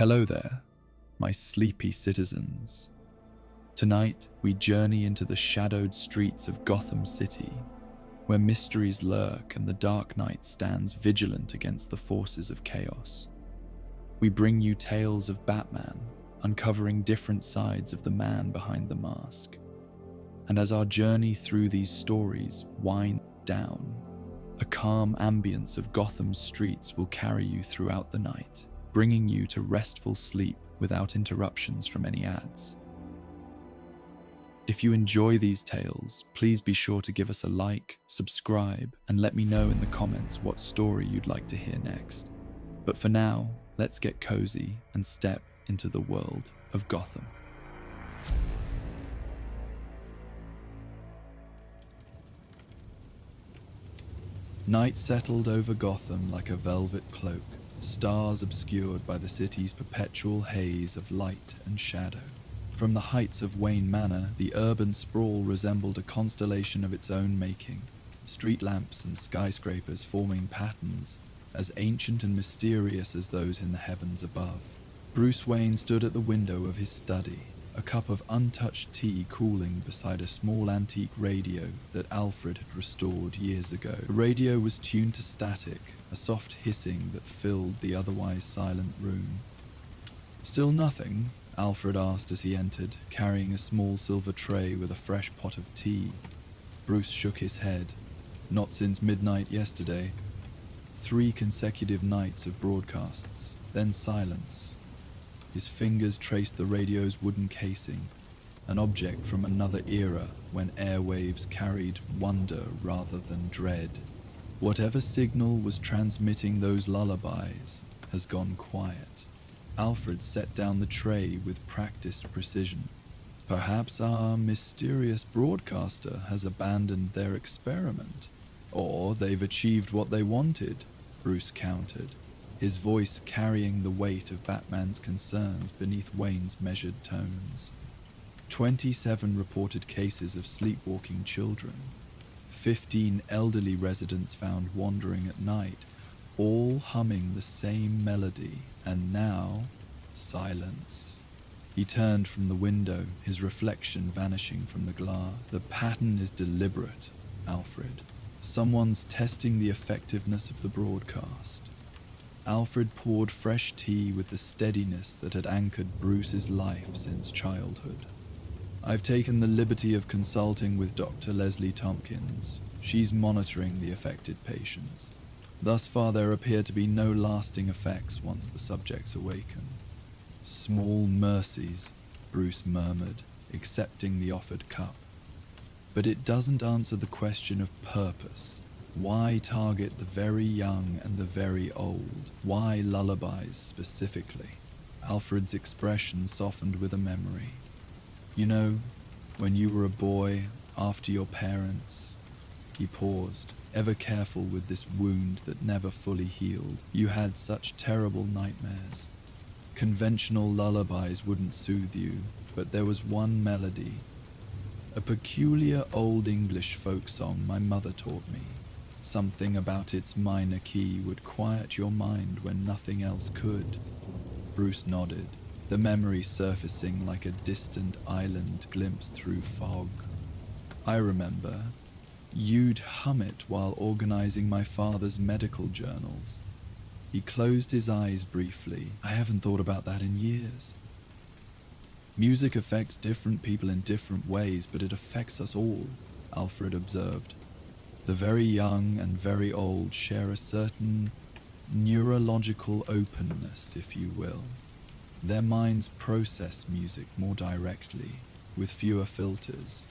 Hello there, my sleepy citizens. Tonight, we journey into the shadowed streets of Gotham City, where mysteries lurk and the Dark Knight stands vigilant against the forces of chaos. We bring you tales of Batman, uncovering different sides of the man behind the mask. And as our journey through these stories winds down, a calm ambience of Gotham's streets will carry you throughout the night, bringing you to restful sleep without interruptions from any ads. If you enjoy these tales, please be sure to give us a like, subscribe, and let me know in the comments what story you'd like to hear next. But for now, let's get cozy and step into the world of Gotham. Night settled over Gotham like a velvet cloak, stars obscured by the city's perpetual haze of light and shadow. From the heights of Wayne Manor, the urban sprawl resembled a constellation of its own making, street lamps and skyscrapers forming patterns as ancient and mysterious as those in the heavens above. Bruce Wayne stood at the window of his study, a cup of untouched tea cooling beside a small antique radio that Alfred had restored years ago. The radio was tuned to static, a soft hissing that filled the otherwise silent room. "Still nothing?" Alfred asked as he entered, carrying a small silver tray with a fresh pot of tea. Bruce shook his head. "Not since midnight yesterday." 3 consecutive nights of broadcasts, then silence. His fingers traced the radio's wooden casing, an object from another era when airwaves carried wonder rather than dread. Whatever signal was transmitting those lullabies has gone quiet. Alfred set down the tray with practiced precision. "Perhaps our mysterious broadcaster has abandoned their experiment, or they've achieved what they wanted," Bruce countered, his voice carrying the weight of Batman's concerns beneath Wayne's measured tones. 27 reported cases of sleepwalking children, 15 elderly residents found wandering at night, all humming the same melody, and now, silence. He turned from the window, his reflection vanishing from the glass. "The pattern is deliberate, Alfred. Someone's testing the effectiveness of the broadcast." Alfred poured fresh tea with the steadiness that had anchored Bruce's life since childhood. "I've taken the liberty of consulting with Dr. Leslie Tompkins. She's monitoring the affected patients. Thus far, there appear to be no lasting effects once the subjects awaken." "Small mercies," Bruce murmured, accepting the offered cup. "But it doesn't answer the question of purpose. Why target the very young and the very old? Why lullabies specifically?" Alfred's expression softened with a memory. "You know, when you were a boy, after your parents..." He paused, ever careful with this wound that never fully healed. "You had such terrible nightmares. Conventional lullabies wouldn't soothe you, but there was one melody, a peculiar old English folk song my mother taught me. Something about its minor key would quiet your mind when nothing else could." Bruce nodded, the memory surfacing like a distant island glimpsed through fog. "I remember. You'd hum it while organizing my father's medical journals." He closed his eyes briefly. "I haven't thought about that in years." "Music affects different people in different ways, but it affects us all," Alfred observed. "The very young and very old share a certain neurological openness, if you will. Their minds process music more directly, with fewer filters."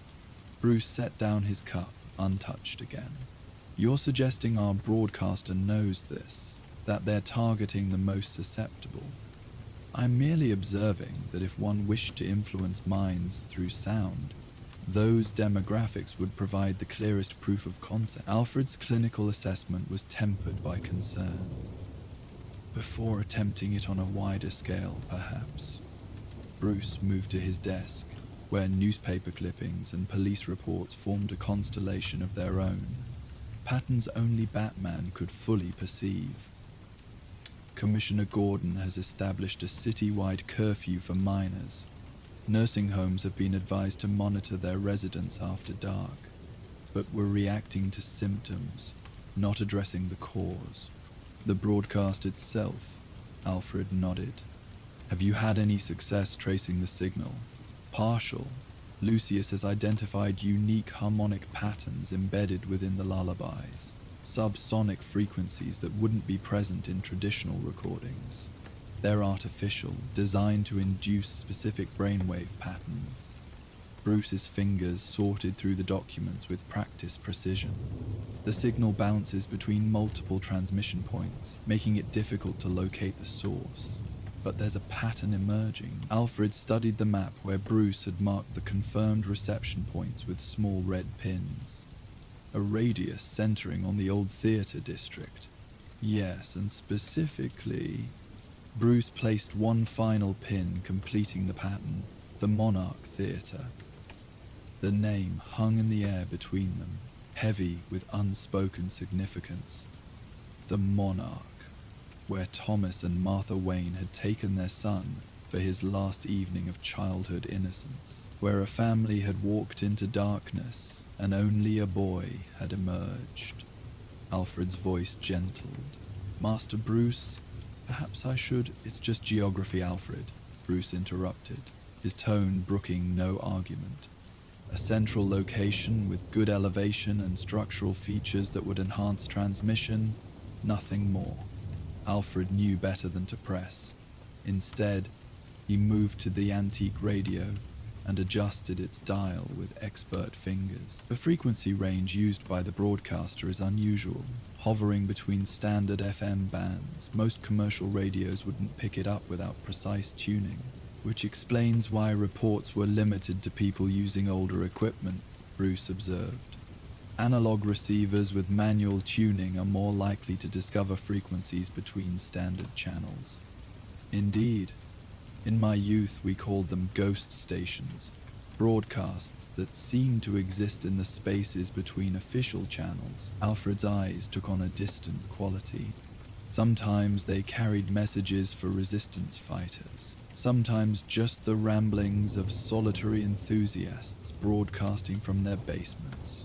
Bruce set down his cup, untouched again. "You're suggesting our broadcaster knows this, that they're targeting the most susceptible. I'm merely observing that if one wished to influence minds through sound, those demographics would provide the clearest proof of concept." Alfred's clinical assessment was tempered by concern. "Before attempting it on a wider scale, perhaps." Bruce moved to his desk, where newspaper clippings and police reports formed a constellation of their own, patterns only Batman could fully perceive. Commissioner Gordon has established a city-wide curfew for minors. Nursing homes have been advised to monitor their residents after dark, but we're reacting to symptoms, not addressing the cause. The broadcast itself, Alfred nodded. Have you had any success tracing the signal? Partial. Lucius has identified unique harmonic patterns embedded within the lullabies, subsonic frequencies that wouldn't be present in traditional recordings. They're artificial, designed to induce specific brainwave patterns. Bruce's fingers sorted through the documents with practiced precision. The signal bounces between multiple transmission points, making it difficult to locate the source. But there's a pattern emerging. Alfred studied the map where Bruce had marked the confirmed reception points with small red pins. A radius centering on the old theater district. Yes, and specifically, Bruce placed one final pin completing the pattern, the Monarch Theater. The name hung in the air between them, heavy with unspoken significance. The Monarch, where Thomas and Martha Wayne had taken their son for his last evening of childhood innocence, where a family had walked into darkness and only a boy had emerged. Alfred's voice gentled. Master Bruce, perhaps I should— It's just geography, Alfred, Bruce interrupted, his tone brooking no argument. A central location with good elevation and structural features that would enhance transmission, nothing more. Alfred knew better than to press. Instead, he moved to the antique radio and adjusted its dial with expert fingers. The frequency range used by the broadcaster is unusual, hovering between standard FM bands. Most commercial radios wouldn't pick it up without precise tuning, which explains why reports were limited to people using older equipment, Bruce observed. Analog receivers with manual tuning are more likely to discover frequencies between standard channels. Indeed, in my youth we called them ghost stations, broadcasts that seemed to exist in the spaces between official channels. Alfred's eyes took on a distant quality. Sometimes they carried messages for resistance fighters, sometimes just the ramblings of solitary enthusiasts broadcasting from their basements.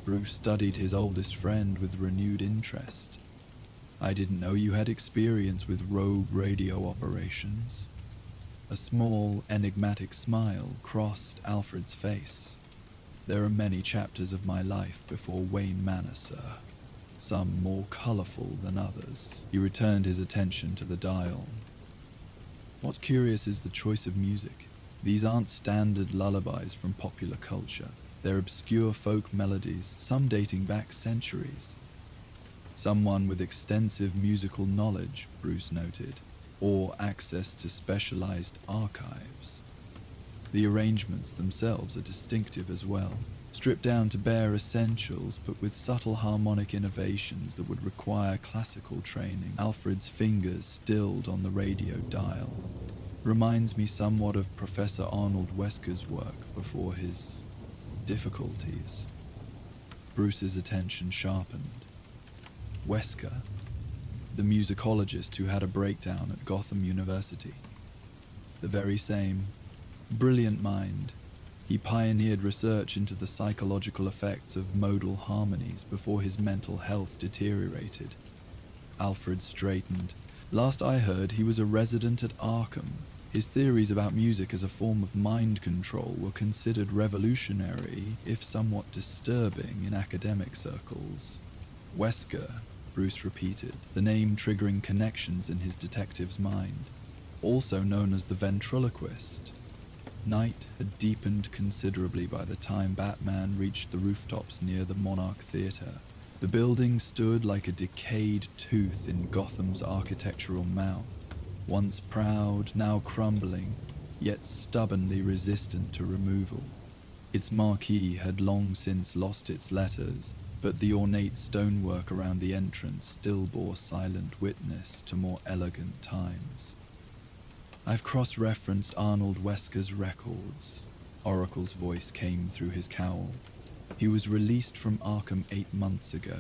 Bruce studied his oldest friend with renewed interest. I didn't know you had experience with rogue radio operations. A small, enigmatic smile crossed Alfred's face. There are many chapters of my life before Wayne Manor, sir. Some more colorful than others. He returned his attention to the dial. What's curious is the choice of music. These aren't standard lullabies from popular culture. They're obscure folk melodies, some dating back centuries. Someone with extensive musical knowledge, Bruce noted, or access to specialized archives. The arrangements themselves are distinctive as well, stripped down to bare essentials, but with subtle harmonic innovations that would require classical training. Alfred's fingers stilled on the radio dial. Reminds me somewhat of Professor Arnold Wesker's work before his difficulties. Bruce's attention sharpened. Wesker, the musicologist who had a breakdown at Gotham University. The very same. Brilliant mind. He pioneered research into the psychological effects of modal harmonies before his mental health deteriorated. Alfred straightened. Last I heard, he was a resident at Arkham. His theories about music as a form of mind control were considered revolutionary, if somewhat disturbing, in academic circles. Wesker, Bruce repeated, the name triggering connections in his detective's mind. Also known as the ventriloquist. Night had deepened considerably by the time Batman reached the rooftops near the Monarch Theater. The building stood like a decayed tooth in Gotham's architectural mouth. Once proud, now crumbling, yet stubbornly resistant to removal. Its marquee had long since lost its letters, but the ornate stonework around the entrance still bore silent witness to more elegant times. I've cross-referenced Arnold Wesker's records. Oracle's voice came through his cowl. He was released from Arkham 8 months ago,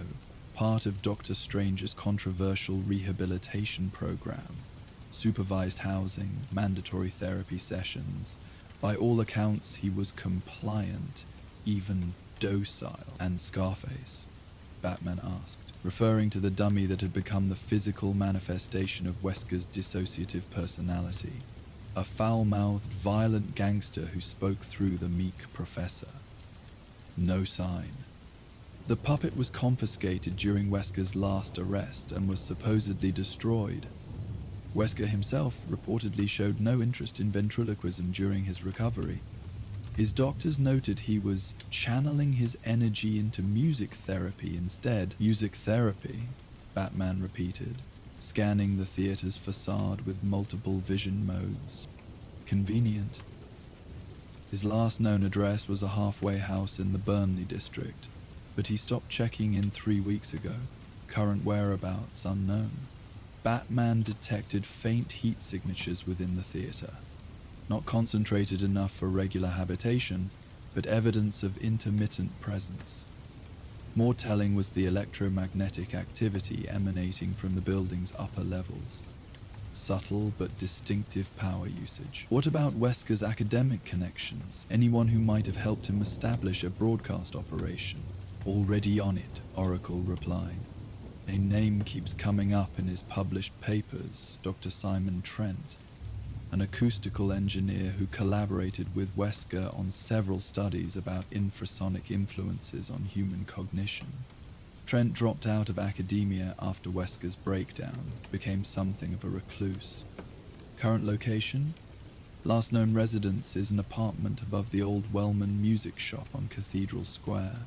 part of Dr. Strange's controversial rehabilitation program. Supervised housing, mandatory therapy sessions. By all accounts, he was compliant, even docile. And Scarface? Batman asked, referring to the dummy that had become the physical manifestation of Wesker's dissociative personality. A foul-mouthed, violent gangster who spoke through the meek professor. No sign. The puppet was confiscated during Wesker's last arrest and was supposedly destroyed. Wesker himself reportedly showed no interest in ventriloquism during his recovery. His doctors noted he was channeling his energy into music therapy instead. Music therapy, Batman repeated, scanning the theater's facade with multiple vision modes. Convenient. His last known address was a halfway house in the Burnley district, but he stopped checking in 3 weeks ago. Current whereabouts unknown. Batman detected faint heat signatures within the theater. Not concentrated enough for regular habitation, but evidence of intermittent presence. More telling was the electromagnetic activity emanating from the building's upper levels. Subtle but distinctive power usage. What about Wesker's academic connections? Anyone who might have helped him establish a broadcast operation? Already on it, Oracle replied. A name keeps coming up in his published papers, Dr. Simon Trent, an acoustical engineer who collaborated with Wesker on several studies about infrasonic influences on human cognition. Trent dropped out of academia after Wesker's breakdown, became something of a recluse. Current location? Last known residence is an apartment above the old Wellman music shop on Cathedral Square.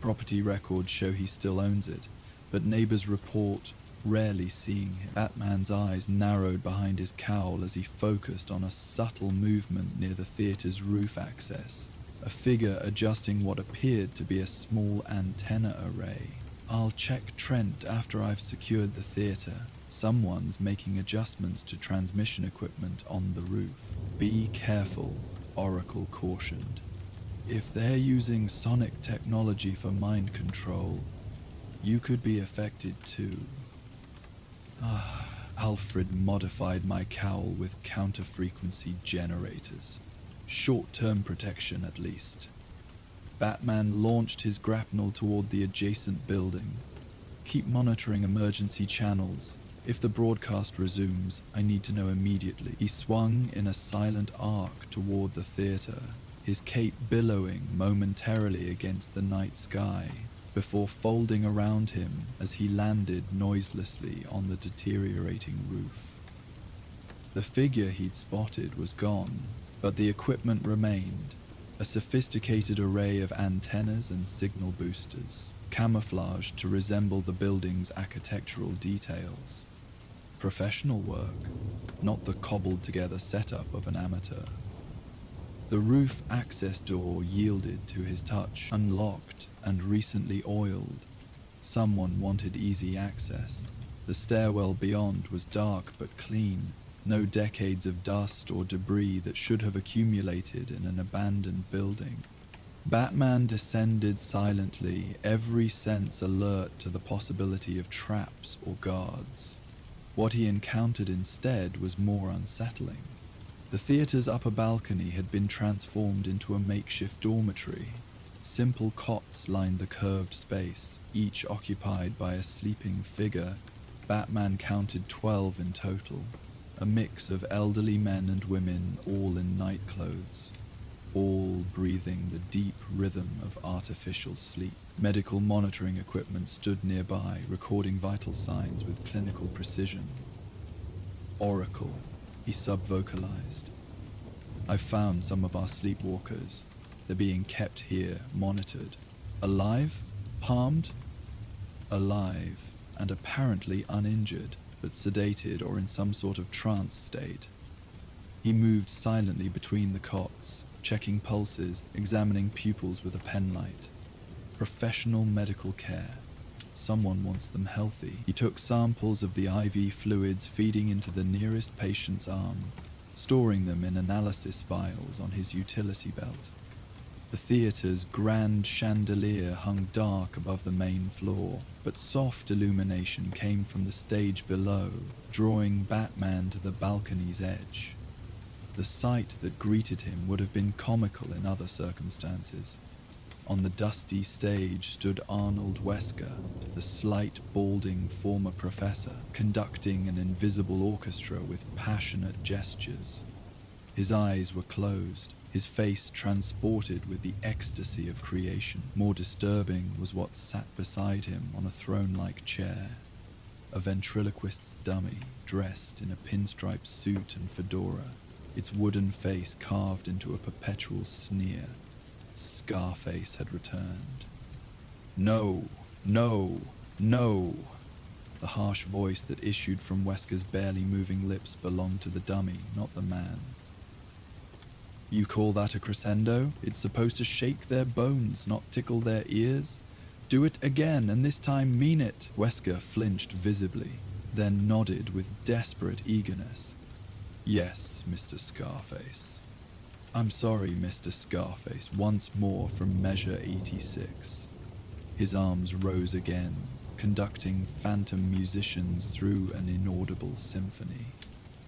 Property records show he still owns it, but neighbors report rarely seeing him. Batman's eyes narrowed behind his cowl as he focused on a subtle movement near the theater's roof access, a figure adjusting what appeared to be a small antenna array. I'll check Trent after I've secured the theater. Someone's making adjustments to transmission equipment on the roof. Be careful, Oracle cautioned. If they're using sonic technology for mind control, you could be affected too. Alfred modified my cowl with counter-frequency generators. Short-term protection, at least. Batman launched his grapnel toward the adjacent building. Keep monitoring emergency channels. If the broadcast resumes, I need to know immediately. He swung in a silent arc toward the theater, his cape billowing momentarily against the night sky, before folding around him as he landed noiselessly on the deteriorating roof. The figure he'd spotted was gone, but the equipment remained, a sophisticated array of antennas and signal boosters, camouflaged to resemble the building's architectural details. Professional work, not the cobbled-together setup of an amateur. The roof access door yielded to his touch, unlocked and recently oiled. Someone wanted easy access. The stairwell beyond was dark but clean, no decades of dust or debris that should have accumulated in an abandoned building. Batman descended silently, every sense alert to the possibility of traps or guards. What he encountered instead was more unsettling. The theater's upper balcony had been transformed into a makeshift dormitory. Simple cots lined the curved space, each occupied by a sleeping figure. Batman counted 12 in total, a mix of elderly men and women, all in night clothes, all breathing the deep rhythm of artificial sleep. Medical monitoring equipment stood nearby, recording vital signs with clinical precision. Oracle, he sub-vocalized. I've found some of our sleepwalkers. They're being kept here, monitored. Alive? Harmed? Alive, and apparently uninjured, but sedated or in some sort of trance state. He moved silently between the cots, checking pulses, examining pupils with a penlight. Professional medical care. Someone wants them healthy. He took samples of the IV fluids feeding into the nearest patient's arm, storing them in analysis vials on his utility belt. The theater's grand chandelier hung dark above the main floor, but soft illumination came from the stage below, drawing Batman to the balcony's edge. The sight that greeted him would have been comical in other circumstances. On the dusty stage stood Arnold Wesker, the slight, balding former professor, conducting an invisible orchestra with passionate gestures. His eyes were closed, his face transported with the ecstasy of creation. More disturbing was what sat beside him on a throne-like chair. A ventriloquist's dummy, dressed in a pinstripe suit and fedora, its wooden face carved into a perpetual sneer. Scarface had returned. No, no, no! The harsh voice that issued from Wesker's barely moving lips belonged to the dummy, not the man. You call that a crescendo? It's supposed to shake their bones, not tickle their ears? Do it again, and this time mean it. Wesker flinched visibly, then nodded with desperate eagerness. Yes, Mr. Scarface. I'm sorry, Mr. Scarface, once more from Measure 86. His arms rose again, conducting phantom musicians through an inaudible symphony.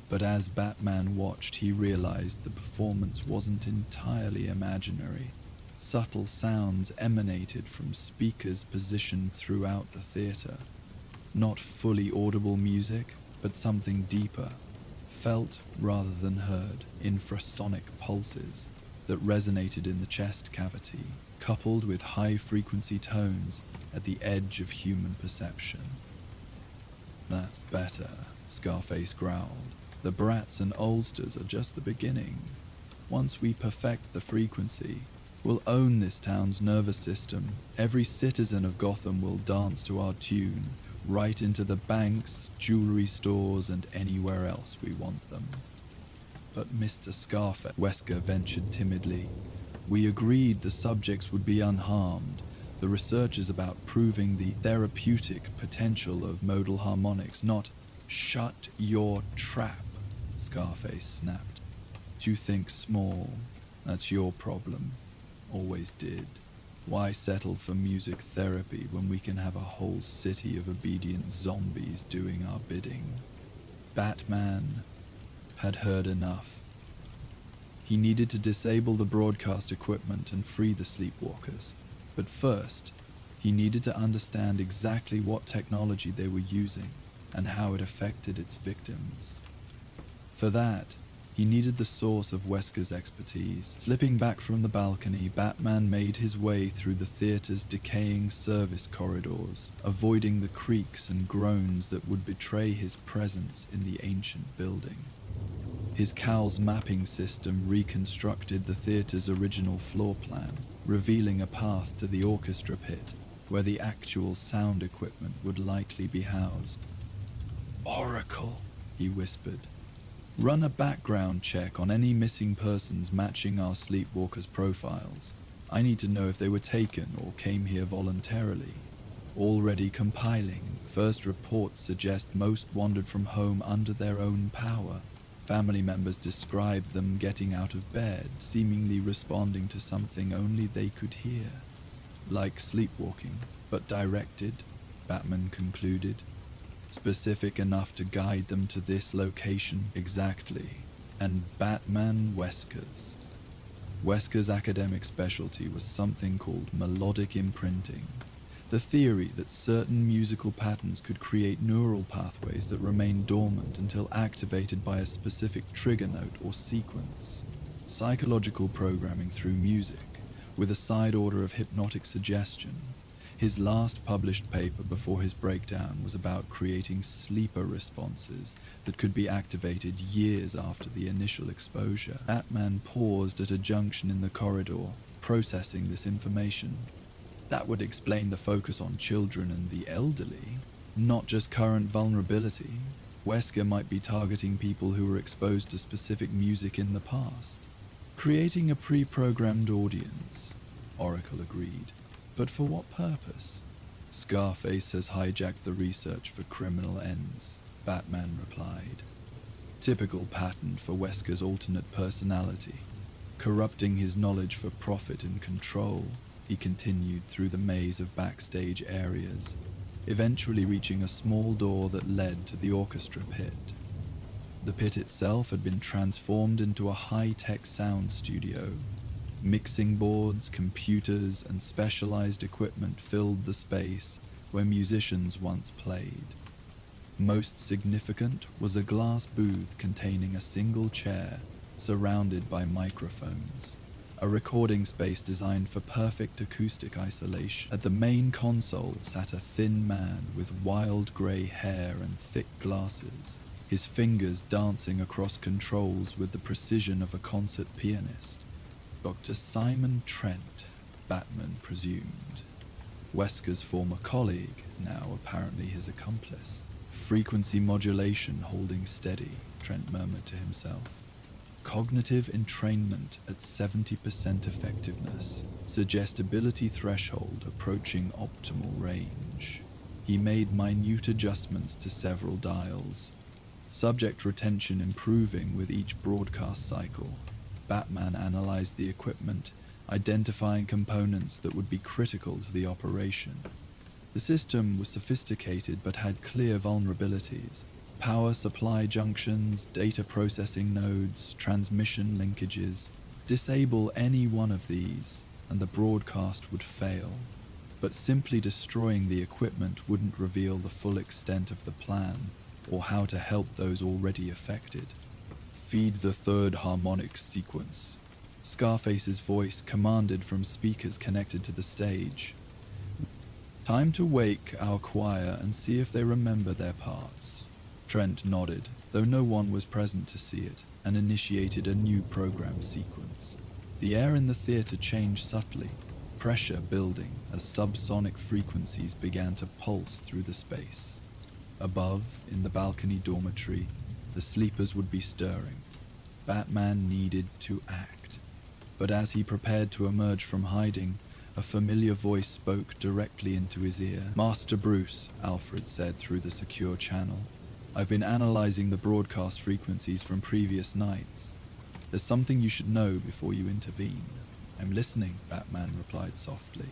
But as Batman watched, he realized the performance wasn't entirely imaginary. Subtle sounds emanated from speakers positioned throughout the theater. Not fully audible music, but something deeper, felt rather than heard, infrasonic pulses that resonated in the chest cavity, coupled with high-frequency tones at the edge of human perception. That's better, Scarface growled. The brats and oldsters are just the beginning. Once we perfect the frequency, we'll own this town's nervous system. Every citizen of Gotham will dance to our tune, right into the banks, jewelry stores, and anywhere else we want them. But Mr. Scarface, Wesker ventured timidly, we agreed the subjects would be unharmed. The research is about proving the therapeutic potential of modal harmonics, not shut your trap, Scarface snapped. You think small, that's your problem. Always did. Why settle for music therapy when we can have a whole city of obedient zombies doing our bidding? Batman had heard enough. He needed to disable the broadcast equipment and free the sleepwalkers. But first, he needed to understand exactly what technology they were using and how it affected its victims. For that, he needed the source of Wesker's expertise. Slipping back from the balcony, Batman made his way through the theater's decaying service corridors, avoiding the creaks and groans that would betray his presence in the ancient building. His cowl's mapping system reconstructed the theater's original floor plan, revealing a path to the orchestra pit, where the actual sound equipment would likely be housed. Oracle, he whispered. Run a background check on any missing persons matching our sleepwalkers' profiles. I need to know if they were taken or came here voluntarily. Already compiling. First reports suggest most wandered from home under their own power. Family members describe them getting out of bed, seemingly responding to something only they could hear. Like sleepwalking, but directed, Batman concluded. Specific enough to guide them to this location exactly, and Batman Wesker's. Wesker's academic specialty was something called melodic imprinting, the theory that certain musical patterns could create neural pathways that remain dormant until activated by a specific trigger note or sequence. Psychological programming through music, with a side order of hypnotic suggestion. His last published paper before his breakdown was about creating sleeper responses that could be activated years after the initial exposure. Batman paused at a junction in the corridor, processing this information. That would explain the focus on children and the elderly, not just current vulnerability. Wesker might be targeting people who were exposed to specific music in the past. Creating a pre-programmed audience, Oracle agreed. But for what purpose? Scarface has hijacked the research for criminal ends, Batman replied. Typical pattern for Wesker's alternate personality. Corrupting his knowledge for profit and control, he continued through the maze of backstage areas, eventually reaching a small door that led to the orchestra pit. The pit itself had been transformed into a high-tech sound studio. Mixing boards, computers, and specialized equipment filled the space where musicians once played. Most significant was a glass booth containing a single chair surrounded by microphones, a recording space designed for perfect acoustic isolation. At the main console sat a thin man with wild grey hair and thick glasses, his fingers dancing across controls with the precision of a concert pianist. Dr. Simon Trent, Batman presumed. Wesker's former colleague, now apparently his accomplice. Frequency modulation holding steady, Trent murmured to himself. Cognitive entrainment at 70% effectiveness, suggestibility threshold approaching optimal range. He made minute adjustments to several dials, subject retention improving with each broadcast cycle. Batman analyzed the equipment, identifying components that would be critical to the operation. The system was sophisticated but had clear vulnerabilities. Power supply junctions, data processing nodes, transmission linkages. Disable any one of these, and the broadcast would fail. But simply destroying the equipment wouldn't reveal the full extent of the plan, or how to help those already affected. Feed the third harmonic sequence. Scarface's voice commanded from speakers connected to the stage. Time to wake our choir and see if they remember their parts. Trent nodded, though no one was present to see it, and initiated a new program sequence. The air in the theater changed subtly, pressure building as subsonic frequencies began to pulse through the space. Above, in the balcony dormitory, the sleepers would be stirring. Batman needed to act. But as he prepared to emerge from hiding, a familiar voice spoke directly into his ear. "Master Bruce," Alfred said through the secure channel. "I've been analyzing the broadcast frequencies from previous nights. There's something you should know before you intervene." "I'm listening," Batman replied softly.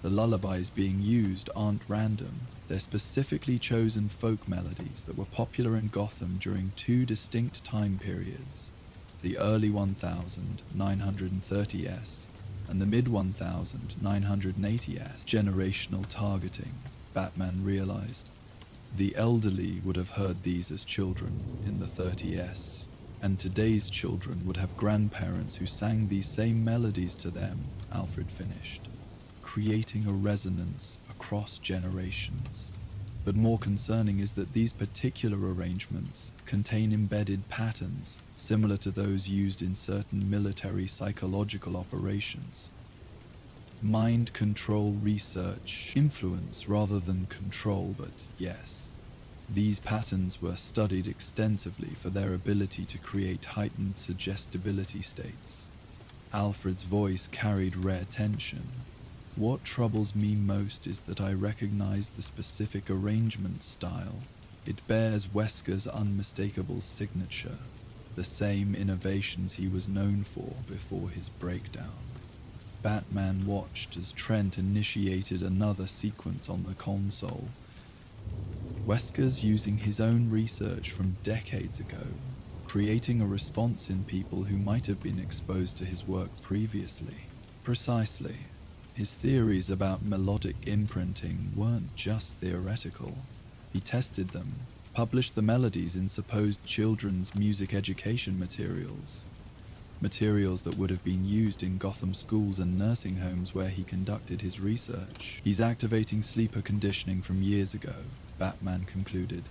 "The lullabies being used aren't random. They're specifically chosen folk melodies that were popular in Gotham during two distinct time periods, the early 1930s and the mid-1980s. Generational targeting," Batman realized. The elderly would have heard these as children in the 30s, and today's children would have grandparents who sang these same melodies to them, Alfred finished, creating a resonance across generations. But more concerning is that these particular arrangements contain embedded patterns similar to those used in certain military psychological operations. Mind control research, influence rather than control, but yes. These patterns were studied extensively for their ability to create heightened suggestibility states. Alfred's voice carried rare tension. "What troubles me most is that I recognize the specific arrangement style. It bears Wesker's unmistakable signature, the same innovations he was known for before his breakdown." Batman watched as Trent initiated another sequence on the console. Wesker's using his own research from decades ago, creating a response in people who might have been exposed to his work previously. Precisely. His theories about melodic imprinting weren't just theoretical. He tested them, published the melodies in supposed children's music education materials that would have been used in Gotham schools and nursing homes where he conducted his research. "He's activating sleeper conditioning from years ago," Batman concluded.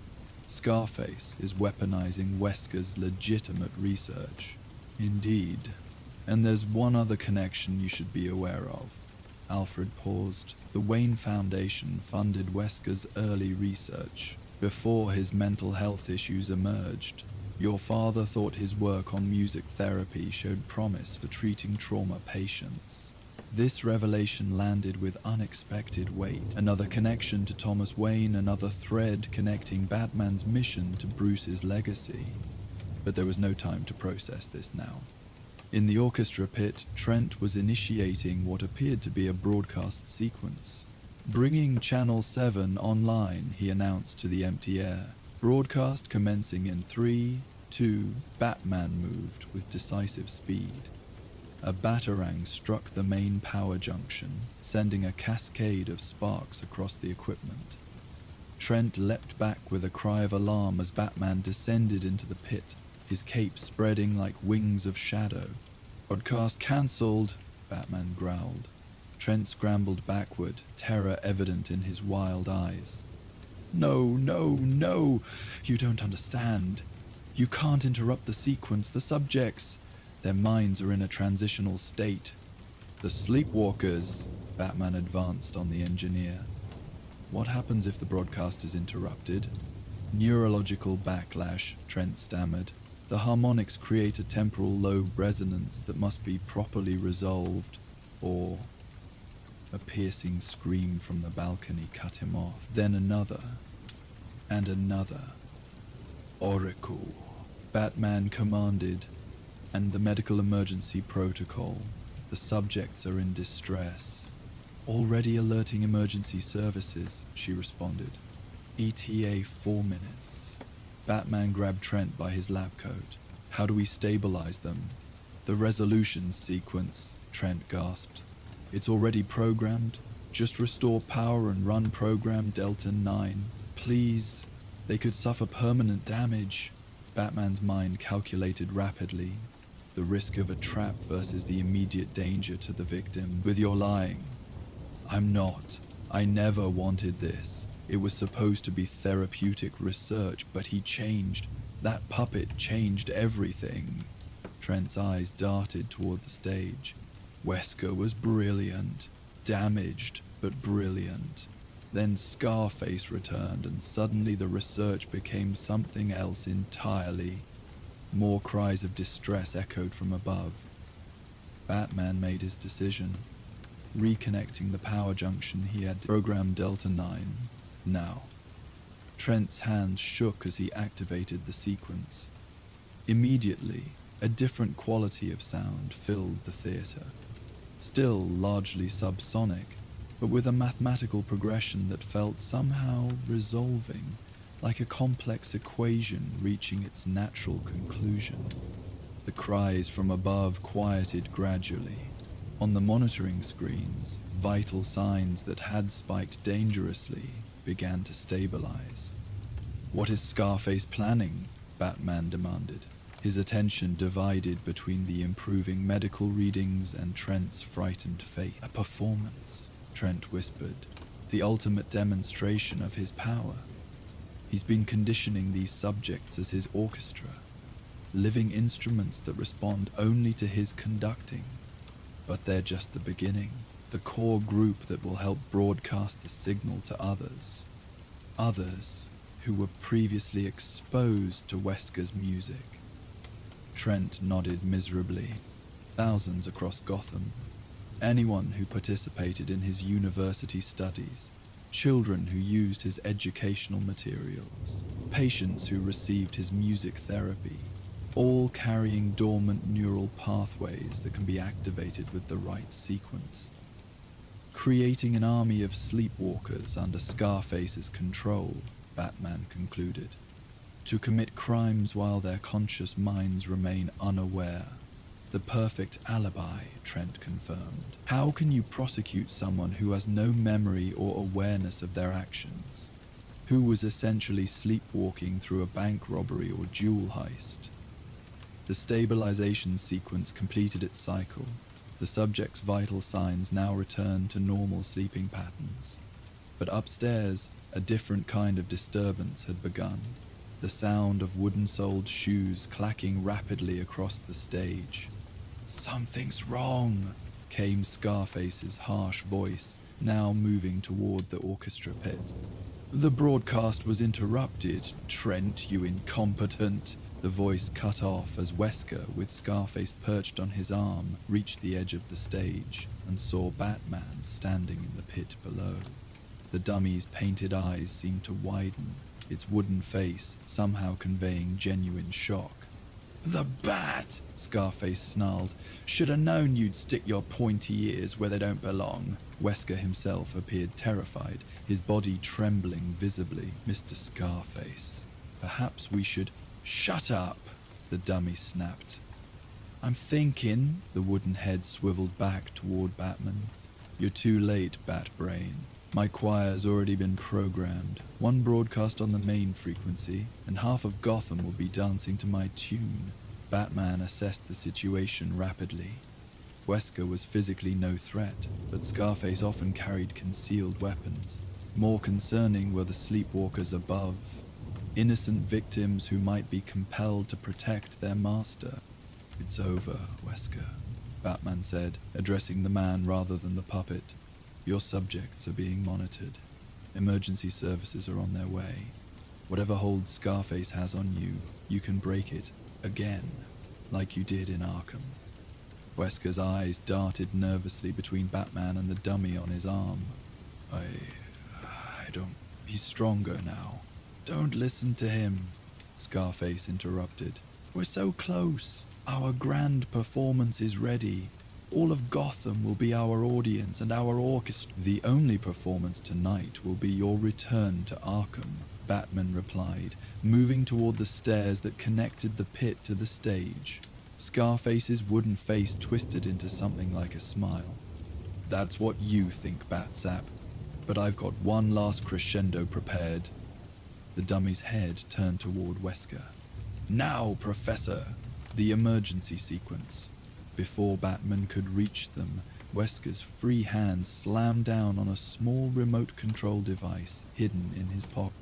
"Scarface is weaponizing Wesker's legitimate research." "Indeed. And there's one other connection you should be aware of." Alfred paused. "The Wayne Foundation funded Wesker's early research before his mental health issues emerged. Your father thought his work on music therapy showed promise for treating trauma patients. This revelation landed with unexpected weight. Another connection to Thomas Wayne, another thread connecting Batman's mission to Bruce's legacy. But there was no time to process this now. In the orchestra pit, Trent was initiating what appeared to be a broadcast sequence. Bringing Channel 7 online, he announced to the empty air. Broadcast commencing in 3, 2, Batman moved with decisive speed. A batarang struck the main power junction, sending a cascade of sparks across the equipment. Trent leapt back with a cry of alarm as Batman descended into the pit, his cape spreading like wings of shadow. "Broadcast cancelled," Batman growled. Trent scrambled backward, terror evident in his wild eyes. "No, no, no! You don't understand. You can't interrupt the sequence. The subjects, their minds are in a transitional state." "The sleepwalkers," Batman advanced on the engineer. "What happens if the broadcast is interrupted?" "Neurological backlash," Trent stammered. "The harmonics create a temporal low resonance that must be properly resolved, or..." A piercing scream from the balcony cut him off. Then another, and another. "Oracle," Batman commanded, "and the medical emergency protocol. The subjects are in distress." "Already alerting emergency services," she responded. "ETA 4 minutes. Batman grabbed Trent by his lab coat. "How do we stabilize them?" "The resolution sequence," Trent gasped. "It's already programmed. Just restore power and run program Delta 9. Please, they could suffer permanent damage." Batman's mind calculated rapidly. The risk of a trap versus the immediate danger to the victim. "With your lying." "I'm not. I never wanted this. It was supposed to be therapeutic research, but he changed. That puppet changed everything." Trent's eyes darted toward the stage. "Wesker was brilliant. Damaged, but brilliant. Then Scarface returned, and suddenly the research became something else entirely." More cries of distress echoed from above. Batman made his decision. Reconnecting the power junction, he had programmed Delta 9. Now. Trent's hands shook as he activated the sequence. Immediately, a different quality of sound filled the theater. Still largely subsonic, but with a mathematical progression that felt somehow resolving, like a complex equation reaching its natural conclusion. The cries from above quieted gradually. On the monitoring screens, vital signs that had spiked dangerously began to stabilize. "What is Scarface planning?" Batman demanded. His attention divided between the improving medical readings and Trent's frightened face. "A performance," Trent whispered. "The ultimate demonstration of his power. He's been conditioning these subjects as his orchestra, living instruments that respond only to his conducting. But they're just the beginning, the core group that will help broadcast the signal to others. Others who were previously exposed to Wesker's music." Trent nodded miserably. Thousands across Gotham. Anyone who participated in his university studies. Children who used his educational materials. Patients who received his music therapy. All carrying dormant neural pathways that can be activated with the right sequence. Creating an army of sleepwalkers under Scarface's control, Batman concluded. To commit crimes while their conscious minds remain unaware. The perfect alibi, Trent confirmed. How can you prosecute someone who has no memory or awareness of their actions? Who was essentially sleepwalking through a bank robbery or jewel heist? The stabilization sequence completed its cycle. The subject's vital signs now returned to normal sleeping patterns. But upstairs, a different kind of disturbance had begun. The sound of wooden-soled shoes clacking rapidly across the stage. "Something's wrong," came Scarface's harsh voice, now moving toward the orchestra pit. "The broadcast was interrupted, Trent, you incompetent." The voice cut off as Wesker, with Scarface perched on his arm, reached the edge of the stage and saw Batman standing in the pit below. The dummy's painted eyes seemed to widen, its wooden face somehow conveying genuine shock. The bat! Scarface snarled. Should have known you'd stick your pointy ears where they don't belong. Wesker himself appeared terrified, his body trembling visibly. Mr. Scarface, perhaps we should... Shut up! The dummy snapped. I'm thinking. The wooden head swiveled back toward Batman. You're too late, Bat-Brain. My choir's already been programmed. One broadcast on the main frequency, and half of Gotham will be dancing to my tune. Batman assessed the situation rapidly. Wesker was physically no threat, but Scarface often carried concealed weapons. More concerning were the sleepwalkers above, innocent victims who might be compelled to protect their master. It's over, Wesker, Batman said, addressing the man rather than the puppet. Your subjects are being monitored. Emergency services are on their way. Whatever hold Scarface has on you, you can break it again, like you did in Arkham. Wesker's eyes darted nervously between Batman and the dummy on his arm. I don't... He's stronger now. Don't listen to him, Scarface interrupted. We're so close. Our grand performance is ready. All of Gotham will be our audience and our orchestra. The only performance tonight will be your return to Arkham, Batman replied, moving toward the stairs that connected the pit to the stage. Scarface's wooden face twisted into something like a smile. That's what you think, Batsap, but I've got one last crescendo prepared. The dummy's head turned toward Wesker. Now, Professor, the emergency sequence. Before Batman could reach them, Wesker's free hand slammed down on a small remote control device hidden in his pocket.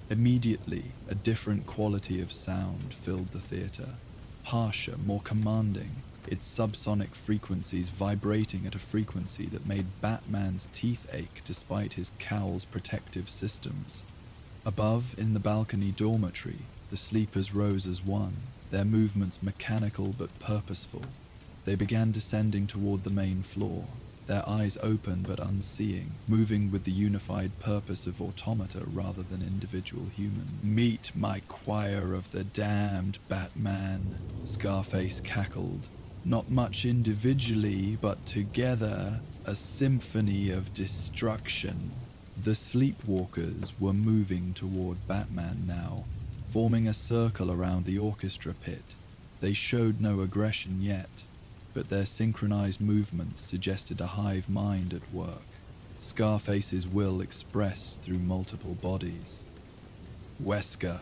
Immediately, a different quality of sound filled the theater. Harsher, more commanding, its subsonic frequencies vibrating at a frequency that made Batman's teeth ache despite his cowl's protective systems. Above, in the balcony dormitory, the sleepers rose as one, their movements mechanical but purposeful. They began descending toward the main floor, their eyes open but unseeing, moving with the unified purpose of automata rather than individual human. Meet my choir of the damned, Batman, Scarface cackled. Not much individually, but together, a symphony of destruction. The sleepwalkers were moving toward Batman now, forming a circle around the orchestra pit. They showed no aggression yet, but their synchronized movements suggested a hive mind at work, Scarface's will expressed through multiple bodies. Wesker,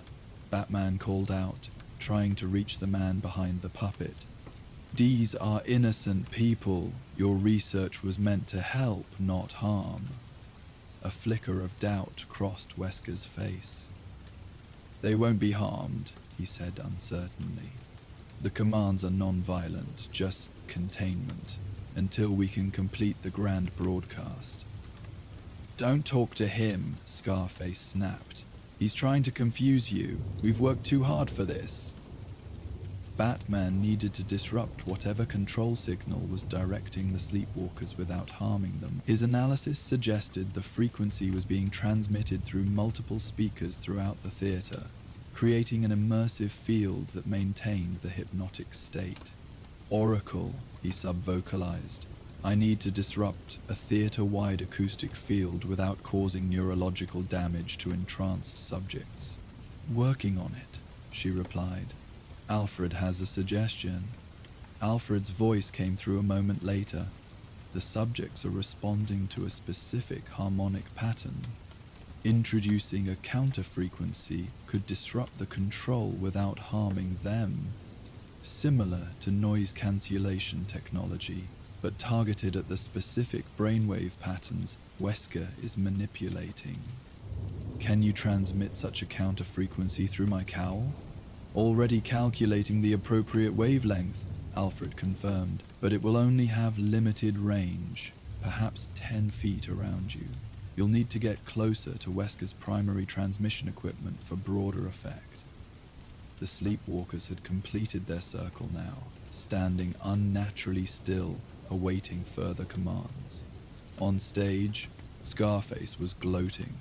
Batman called out, trying to reach the man behind the puppet. These are innocent people. Your research was meant to help, not harm. A flicker of doubt crossed Wesker's face. They won't be harmed, he said uncertainly. The commands are non-violent, just containment, until we can complete the grand broadcast. Don't talk to him, Scarface snapped. He's trying to confuse you. We've worked too hard for this. Batman needed to disrupt whatever control signal was directing the sleepwalkers without harming them. His analysis suggested the frequency was being transmitted through multiple speakers throughout the theater, creating an immersive field that maintained the hypnotic state. Oracle, he sub-vocalized. I need to disrupt a theater-wide acoustic field without causing neurological damage to entranced subjects. Working on it, she replied. Alfred has a suggestion. Alfred's voice came through a moment later. The subjects are responding to a specific harmonic pattern. Introducing a counter-frequency could disrupt the control without harming them. Similar to noise cancellation technology, but targeted at the specific brainwave patterns Wesker is manipulating. Can you transmit such a counter-frequency through my cowl? Already calculating the appropriate wavelength, Alfred confirmed, but it will only have limited range, perhaps 10 feet around you. You'll need to get closer to Wesker's primary transmission equipment for broader effect. The sleepwalkers had completed their circle now, standing unnaturally still, awaiting further commands. On stage, Scarface was gloating.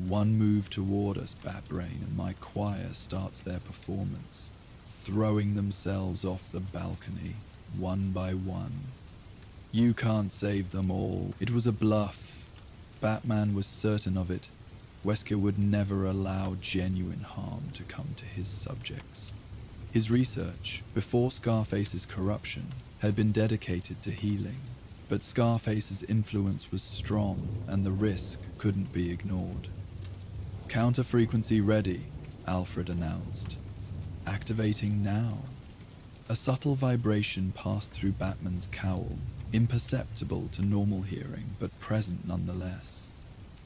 One move toward us, Bat-Brain, and my choir starts their performance. throwing themselves off the balcony, one by one. You can't save them all. It was a bluff. Batman was certain of it. Wesker would never allow genuine harm to come to his subjects. His research, before Scarface's corruption, had been dedicated to healing, but Scarface's influence was strong and the risk couldn't be ignored. Counter-frequency ready, Alfred announced. Activating now. A subtle vibration passed through Batman's cowl, imperceptible to normal hearing, but present nonetheless.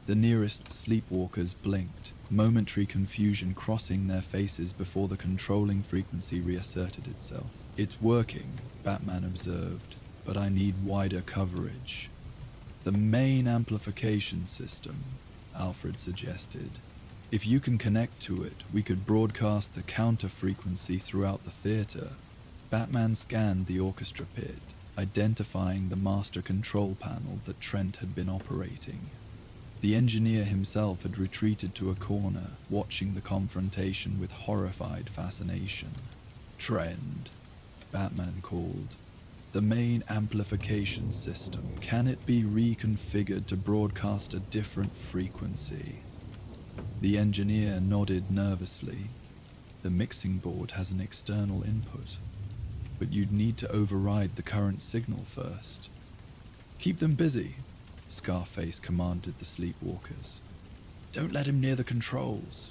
The nearest sleepwalkers blinked, momentary confusion crossing their faces before the controlling frequency reasserted itself. It's working, Batman observed, but I need wider coverage. The main amplification system, Alfred suggested. If you can connect to it, we could broadcast the counter-frequency throughout the theater. Batman scanned the orchestra pit, identifying the master control panel that Trent had been operating. The engineer himself had retreated to a corner, watching the confrontation with horrified fascination. Trent, Batman called. The main amplification system, can it be reconfigured to broadcast a different frequency? The engineer nodded nervously. The mixing board has an external input, but you'd need to override the current signal first. Keep them busy, Scarface commanded the sleepwalkers. Don't let him near the controls.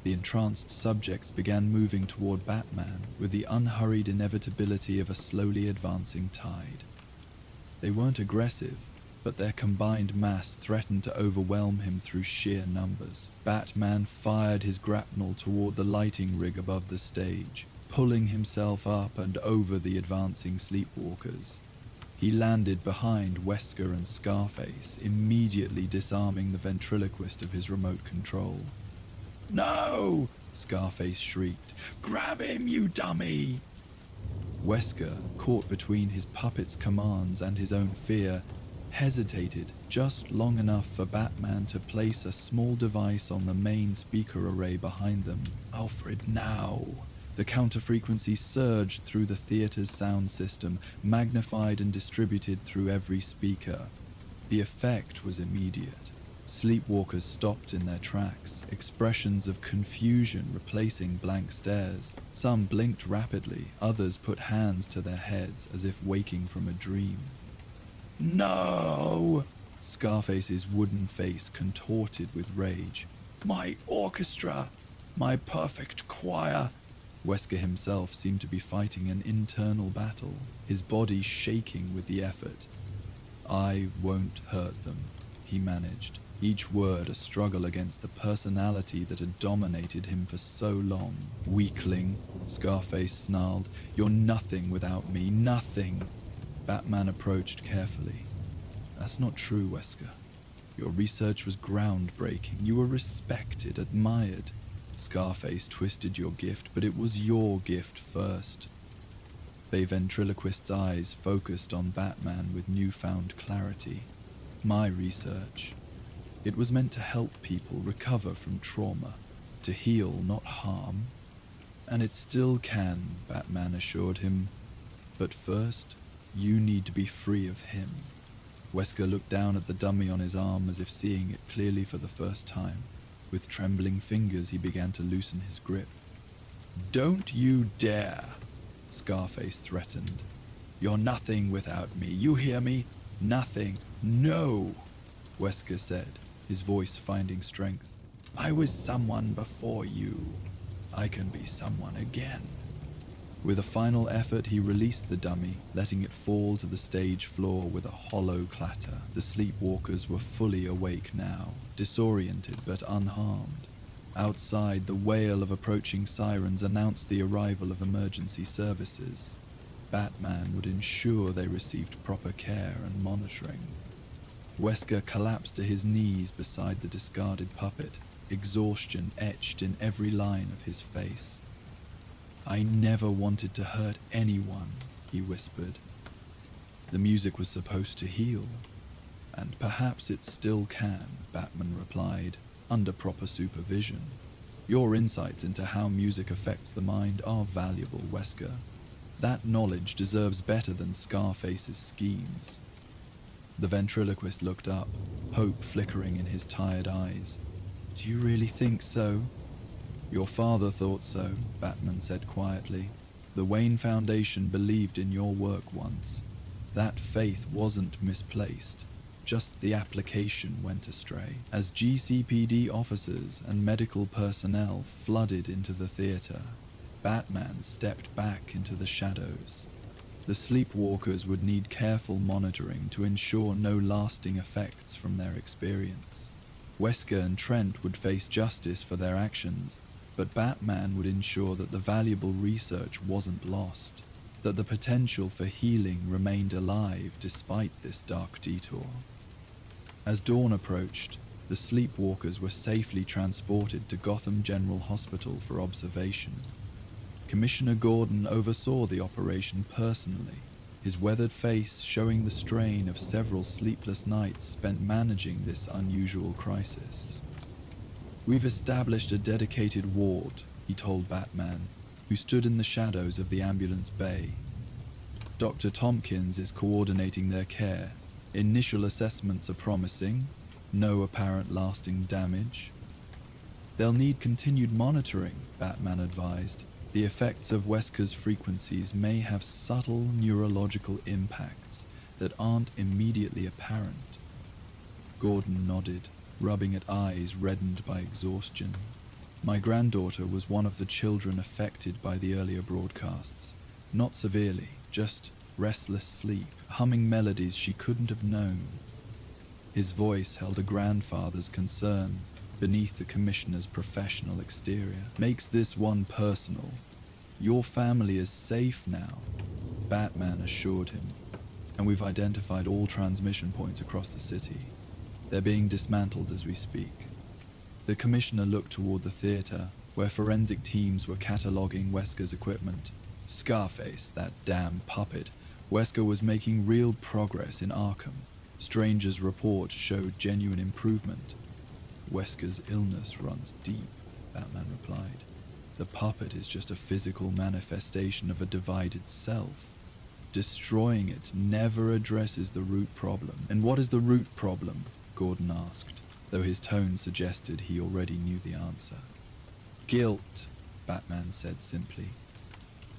The entranced subjects began moving toward Batman with the unhurried inevitability of a slowly advancing tide. They weren't aggressive, but their combined mass threatened to overwhelm him through sheer numbers. Batman fired his grapnel toward the lighting rig above the stage, pulling himself up and over the advancing sleepwalkers. He landed behind Wesker and Scarface, immediately disarming the ventriloquist of his remote control. "No!" Scarface shrieked. "Grab him, you dummy!" Wesker, caught between his puppet's commands and his own fear, hesitated just long enough for Batman to place a small device on the main speaker array behind them. "Alfred, now!" The counter-frequency surged through the theater's sound system, magnified and distributed through every speaker. The effect was immediate. Sleepwalkers stopped in their tracks, expressions of confusion replacing blank stares. Some blinked rapidly, others put hands to their heads as if waking from a dream. "No!" Scarface's wooden face contorted with rage. "My orchestra! My perfect choir!" Wesker himself seemed to be fighting an internal battle, his body shaking with the effort. "I won't hurt them," he managed, each word a struggle against the personality that had dominated him for so long. "Weakling," Scarface snarled. "You're nothing without me, nothing." Batman approached carefully. "That's not true, Wesker. Your research was groundbreaking. You were respected, admired. Scarface twisted your gift, but it was your gift first." The ventriloquist's eyes focused on Batman with newfound clarity. "My research. It was meant to help people recover from trauma, to heal, not harm. And it still can," Batman assured him. "But first, you need to be free of him." Wesker looked down at the dummy on his arm as if seeing it clearly for the first time. With trembling fingers, he began to loosen his grip. "Don't you dare!" Scarface threatened. "You're nothing without me, you hear me? Nothing. No!" Wesker said, his voice finding strength. "I was someone before you. I can be someone again." With a final effort, he released the dummy, letting it fall to the stage floor with a hollow clatter. The sleepwalkers were fully awake now, disoriented but unharmed. Outside, the wail of approaching sirens announced the arrival of emergency services. Batman would ensure they received proper care and monitoring. Wesker collapsed to his knees beside the discarded puppet, exhaustion etched in every line of his face. "I never wanted to hurt anyone," he whispered. "The music was supposed to heal, and perhaps it still can," Batman replied, "under proper supervision. Your insights into how music affects the mind are valuable, Wesker. That knowledge deserves better than Scarface's schemes. The ventriloquist looked up, hope flickering in his tired eyes. Do you really think so? Your father thought so, Batman said quietly. The Wayne Foundation believed in your work once. That faith wasn't misplaced. Just the application went astray. As GCPD officers and medical personnel flooded into the theater, Batman stepped back into the shadows. The sleepwalkers would need careful monitoring to ensure no lasting effects from their experience. Wesker and Trent would face justice for their actions, but Batman would ensure that the valuable research wasn't lost, that the potential for healing remained alive despite this dark detour. As dawn approached, the sleepwalkers were safely transported to Gotham General Hospital for observation. Commissioner Gordon oversaw the operation personally, his weathered face showing the strain of several sleepless nights spent managing this unusual crisis. We've established a dedicated ward, he told Batman, who stood in the shadows of the ambulance bay. Dr. Tompkins is coordinating their care. Initial assessments are promising, no apparent lasting damage. They'll need continued monitoring, Batman advised. The effects of Wesker's frequencies may have subtle neurological impacts that aren't immediately apparent. Gordon nodded, rubbing at eyes reddened by exhaustion. My granddaughter was one of the children affected by the earlier broadcasts. Not severely, just restless sleep, humming melodies she couldn't have known. His voice held a grandfather's concern beneath the commissioner's professional exterior. Makes this one personal. Your family is safe now, Batman assured him, and we've identified all transmission points across the city. They're being dismantled as we speak. The commissioner looked toward the theater, where forensic teams were cataloging Wesker's equipment. Scarface, that damn puppet. Wesker was making real progress in Arkham. Stranger's report showed genuine improvement. Wesker's illness runs deep, Batman replied. The puppet is just a physical manifestation of a divided self. Destroying it never addresses the root problem. And what is the root problem? Gordon asked, though his tone suggested he already knew the answer. Guilt, Batman said simply.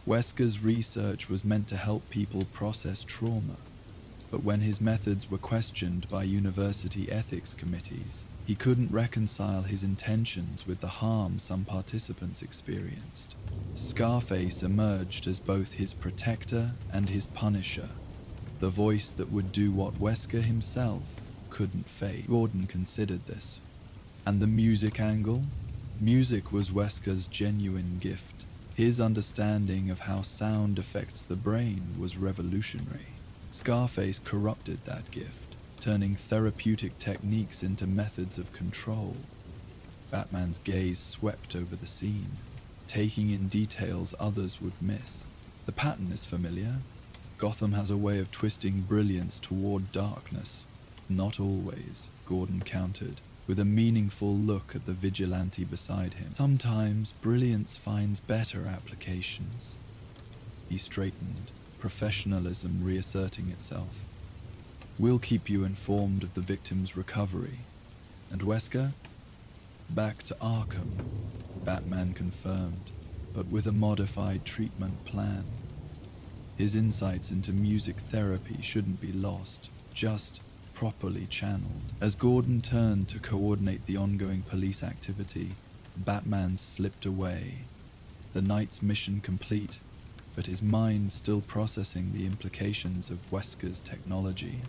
Wesker's research was meant to help people process trauma, but when his methods were questioned by university ethics committees, he couldn't reconcile his intentions with the harm some participants experienced. Scarface emerged as both his protector and his punisher, the voice that would do what Wesker himself couldn't fade. Gordon considered this. And the music angle? Music was Wesker's genuine gift. His understanding of how sound affects the brain was revolutionary. Scarface corrupted that gift, turning therapeutic techniques into methods of control. Batman's gaze swept over the scene, taking in details others would miss. The pattern is familiar. Gotham has a way of twisting brilliance toward darkness. Not always, Gordon countered, with a meaningful look at the vigilante beside him. Sometimes brilliance finds better applications. He straightened, professionalism reasserting itself. We'll keep you informed of the victim's recovery. And Wesker? Back to Arkham, Batman confirmed, but with a modified treatment plan. His insights into music therapy shouldn't be lost, just properly channeled. As Gordon turned to coordinate the ongoing police activity, Batman slipped away. The night's mission complete, but his mind still processing the implications of Wesker's technology.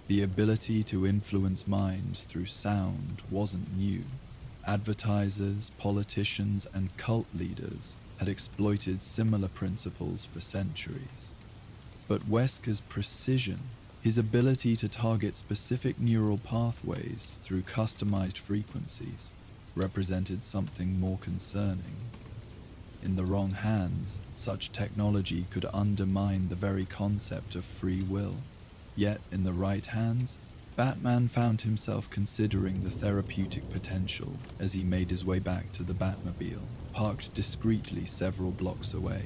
The ability to influence minds through sound wasn't new. Advertisers, politicians, and cult leaders had exploited similar principles for centuries. But Wesker's precision, his ability to target specific neural pathways through customized frequencies, represented something more concerning. In the wrong hands, such technology could undermine the very concept of free will. Yet in the right hands, Batman found himself considering the therapeutic potential as he made his way back to the Batmobile, parked discreetly several blocks away.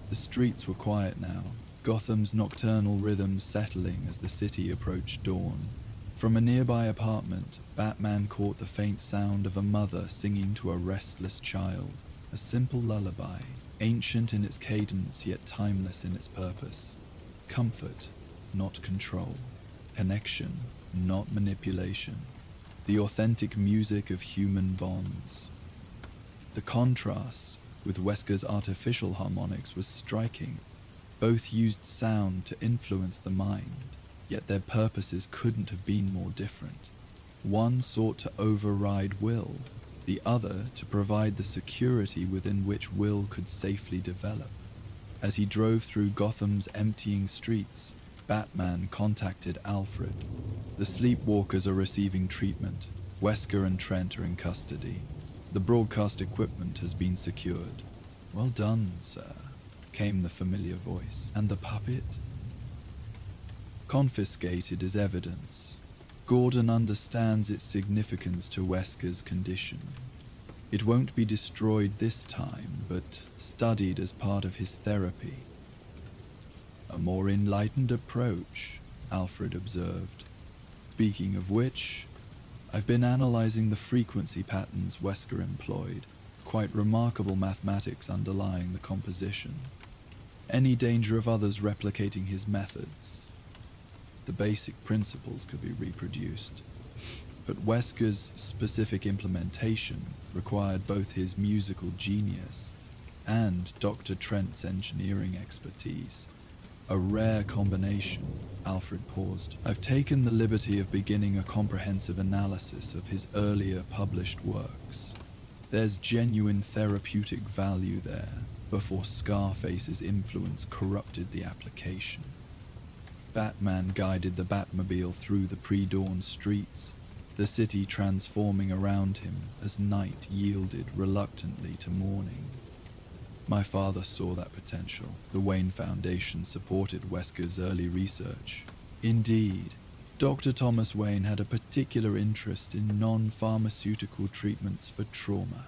The streets were quiet now, Gotham's nocturnal rhythms settling as the city approached dawn. From a nearby apartment, Batman caught the faint sound of a mother singing to a restless child, a simple lullaby, ancient in its cadence yet timeless in its purpose. Comfort, not control. Connection, not manipulation. The authentic music of human bonds. The contrast with Wesker's artificial harmonics was striking. Both used sound to influence the mind, yet their purposes couldn't have been more different. One sought to override will, the other to provide the security within which will could safely develop. As he drove through Gotham's emptying streets, Batman contacted Alfred. The sleepwalkers are receiving treatment. Wesker and Trent are in custody. The broadcast equipment has been secured. Well done, sir, came the familiar voice. And the puppet? Confiscated as evidence. Gordon understands its significance to Wesker's condition. It won't be destroyed this time, but studied as part of his therapy. A more enlightened approach, Alfred observed. Speaking of which, I've been analyzing the frequency patterns Wesker employed. Quite remarkable mathematics underlying the composition. Any danger of others replicating his methods? The basic principles could be reproduced, but Wesker's specific implementation required both his musical genius and Dr. Trent's engineering expertise. A rare combination. Alfred paused. I've taken the liberty of beginning a comprehensive analysis of his earlier published works. There's genuine therapeutic value there, before Scarface's influence corrupted the application. Batman guided the Batmobile through the pre-dawn streets, the city transforming around him as night yielded reluctantly to morning. My father saw that potential. The Wayne Foundation supported Wesker's early research. Indeed, Dr. Thomas Wayne had a particular interest in non-pharmaceutical treatments for trauma.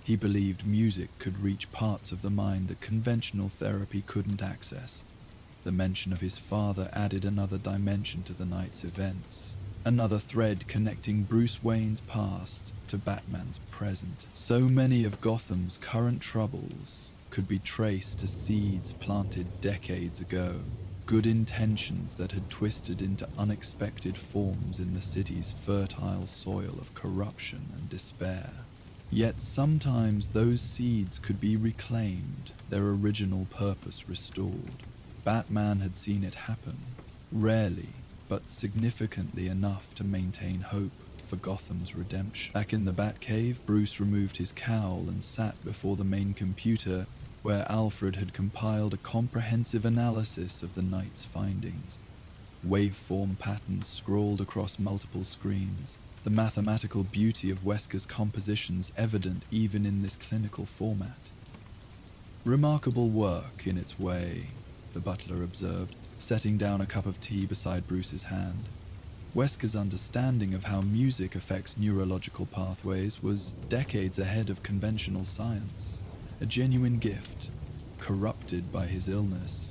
He believed music could reach parts of the mind that conventional therapy couldn't access. The mention of his father added another dimension to the night's events, another thread connecting Bruce Wayne's past to Batman's present. So many of Gotham's current troubles could be traced to seeds planted decades ago, good intentions that had twisted into unexpected forms in the city's fertile soil of corruption and despair. Yet sometimes those seeds could be reclaimed, their original purpose restored. Batman had seen it happen, rarely, but significantly enough to maintain hope for Gotham's redemption. Back in the Batcave, Bruce removed his cowl and sat before the main computer where Alfred had compiled a comprehensive analysis of the night's findings. Waveform patterns scrawled across multiple screens, the mathematical beauty of Wesker's compositions evident even in this clinical format. Remarkable work in its way, the butler observed, setting down a cup of tea beside Bruce's hand. Wesker's understanding of how music affects neurological pathways was decades ahead of conventional science. A genuine gift, corrupted by his illness.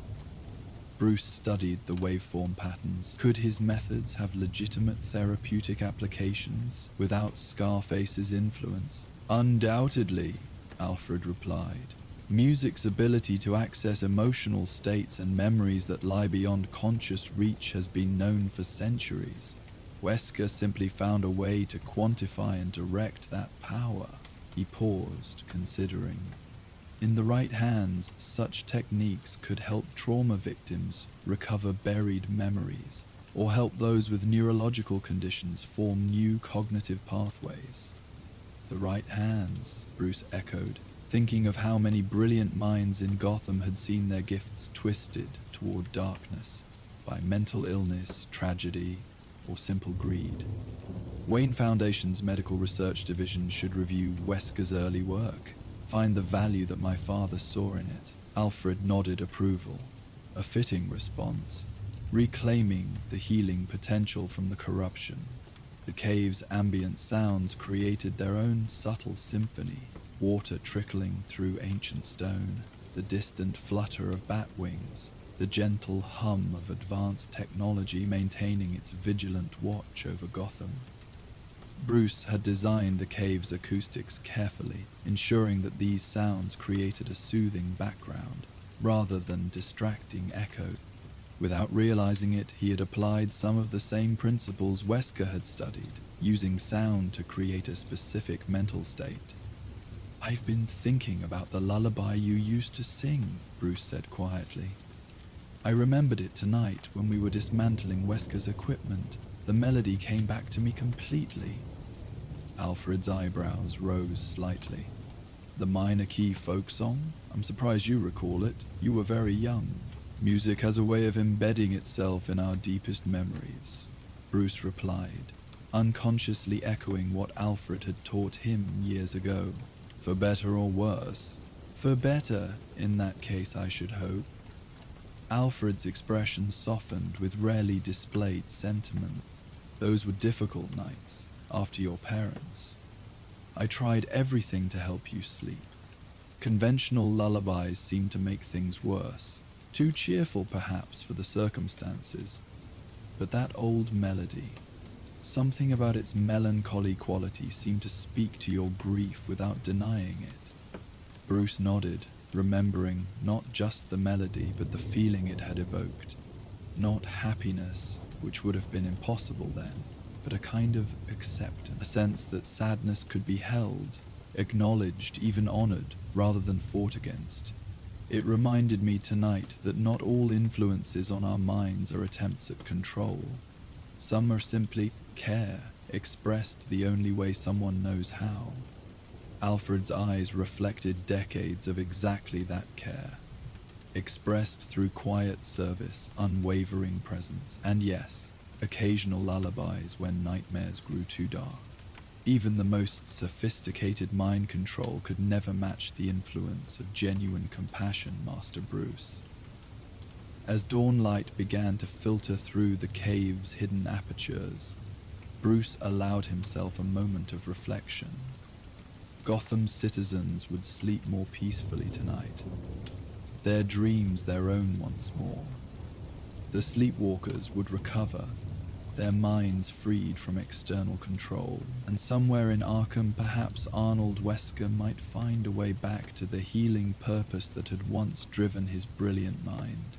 Bruce studied the waveform patterns. Could his methods have legitimate therapeutic applications without Scarface's influence? Undoubtedly, Alfred replied. Music's ability to access emotional states and memories that lie beyond conscious reach has been known for centuries. Wesker simply found a way to quantify and direct that power. He paused, considering. In the right hands, such techniques could help trauma victims recover buried memories, or help those with neurological conditions form new cognitive pathways. The right hands, Bruce echoed, thinking of how many brilliant minds in Gotham had seen their gifts twisted toward darkness by mental illness, tragedy, or simple greed. Wayne Foundation's Medical Research Division should review Wesker's early work, find the value that my father saw in it. Alfred nodded approval, a fitting response. reclaiming the healing potential from the corruption. The cave's ambient sounds created their own subtle symphony, water trickling through ancient stone, the distant flutter of bat wings, the gentle hum of advanced technology maintaining its vigilant watch over Gotham. Bruce had designed the cave's acoustics carefully, ensuring that these sounds created a soothing background, rather than distracting echo. Without realizing it, he had applied some of the same principles Wesker had studied, using sound to create a specific mental state. "I've been thinking about the lullaby you used to sing," Bruce said quietly. "I remembered it tonight when we were dismantling Wesker's equipment. The melody came back to me completely." Alfred's eyebrows rose slightly. "The minor key folk song? I'm surprised you recall it. You were very young." "Music has a way of embedding itself in our deepest memories," Bruce replied, unconsciously echoing what Alfred had taught him years ago. "For better or worse?" "For better, in that case, I should hope." Alfred's expression softened with rarely displayed sentiment. "Those were difficult nights, after your parents. I tried everything to help you sleep. Conventional lullabies seemed to make things worse. Too cheerful, perhaps, for the circumstances. But that old melody, something about its melancholy quality seemed to speak to your grief without denying it." Bruce nodded, remembering not just the melody but the feeling it had evoked. Not happiness, which would have been impossible then, but a kind of acceptance, a sense that sadness could be held, acknowledged, even honored, rather than fought against. "It reminded me tonight that not all influences on our minds are attempts at control. Some are simply care, expressed the only way someone knows how." Alfred's eyes reflected decades of exactly that care, expressed through quiet service, unwavering presence, and yes, occasional lullabies when nightmares grew too dark. Even the most sophisticated mind control could never match the influence of genuine compassion, Master Bruce. As dawn light began to filter through the cave's hidden apertures, Bruce allowed himself a moment of reflection. Gotham's citizens would sleep more peacefully tonight, their dreams their own once more. The sleepwalkers would recover, their minds freed from external control, and somewhere in Arkham perhaps Arnold Wesker might find a way back to the healing purpose that had once driven his brilliant mind,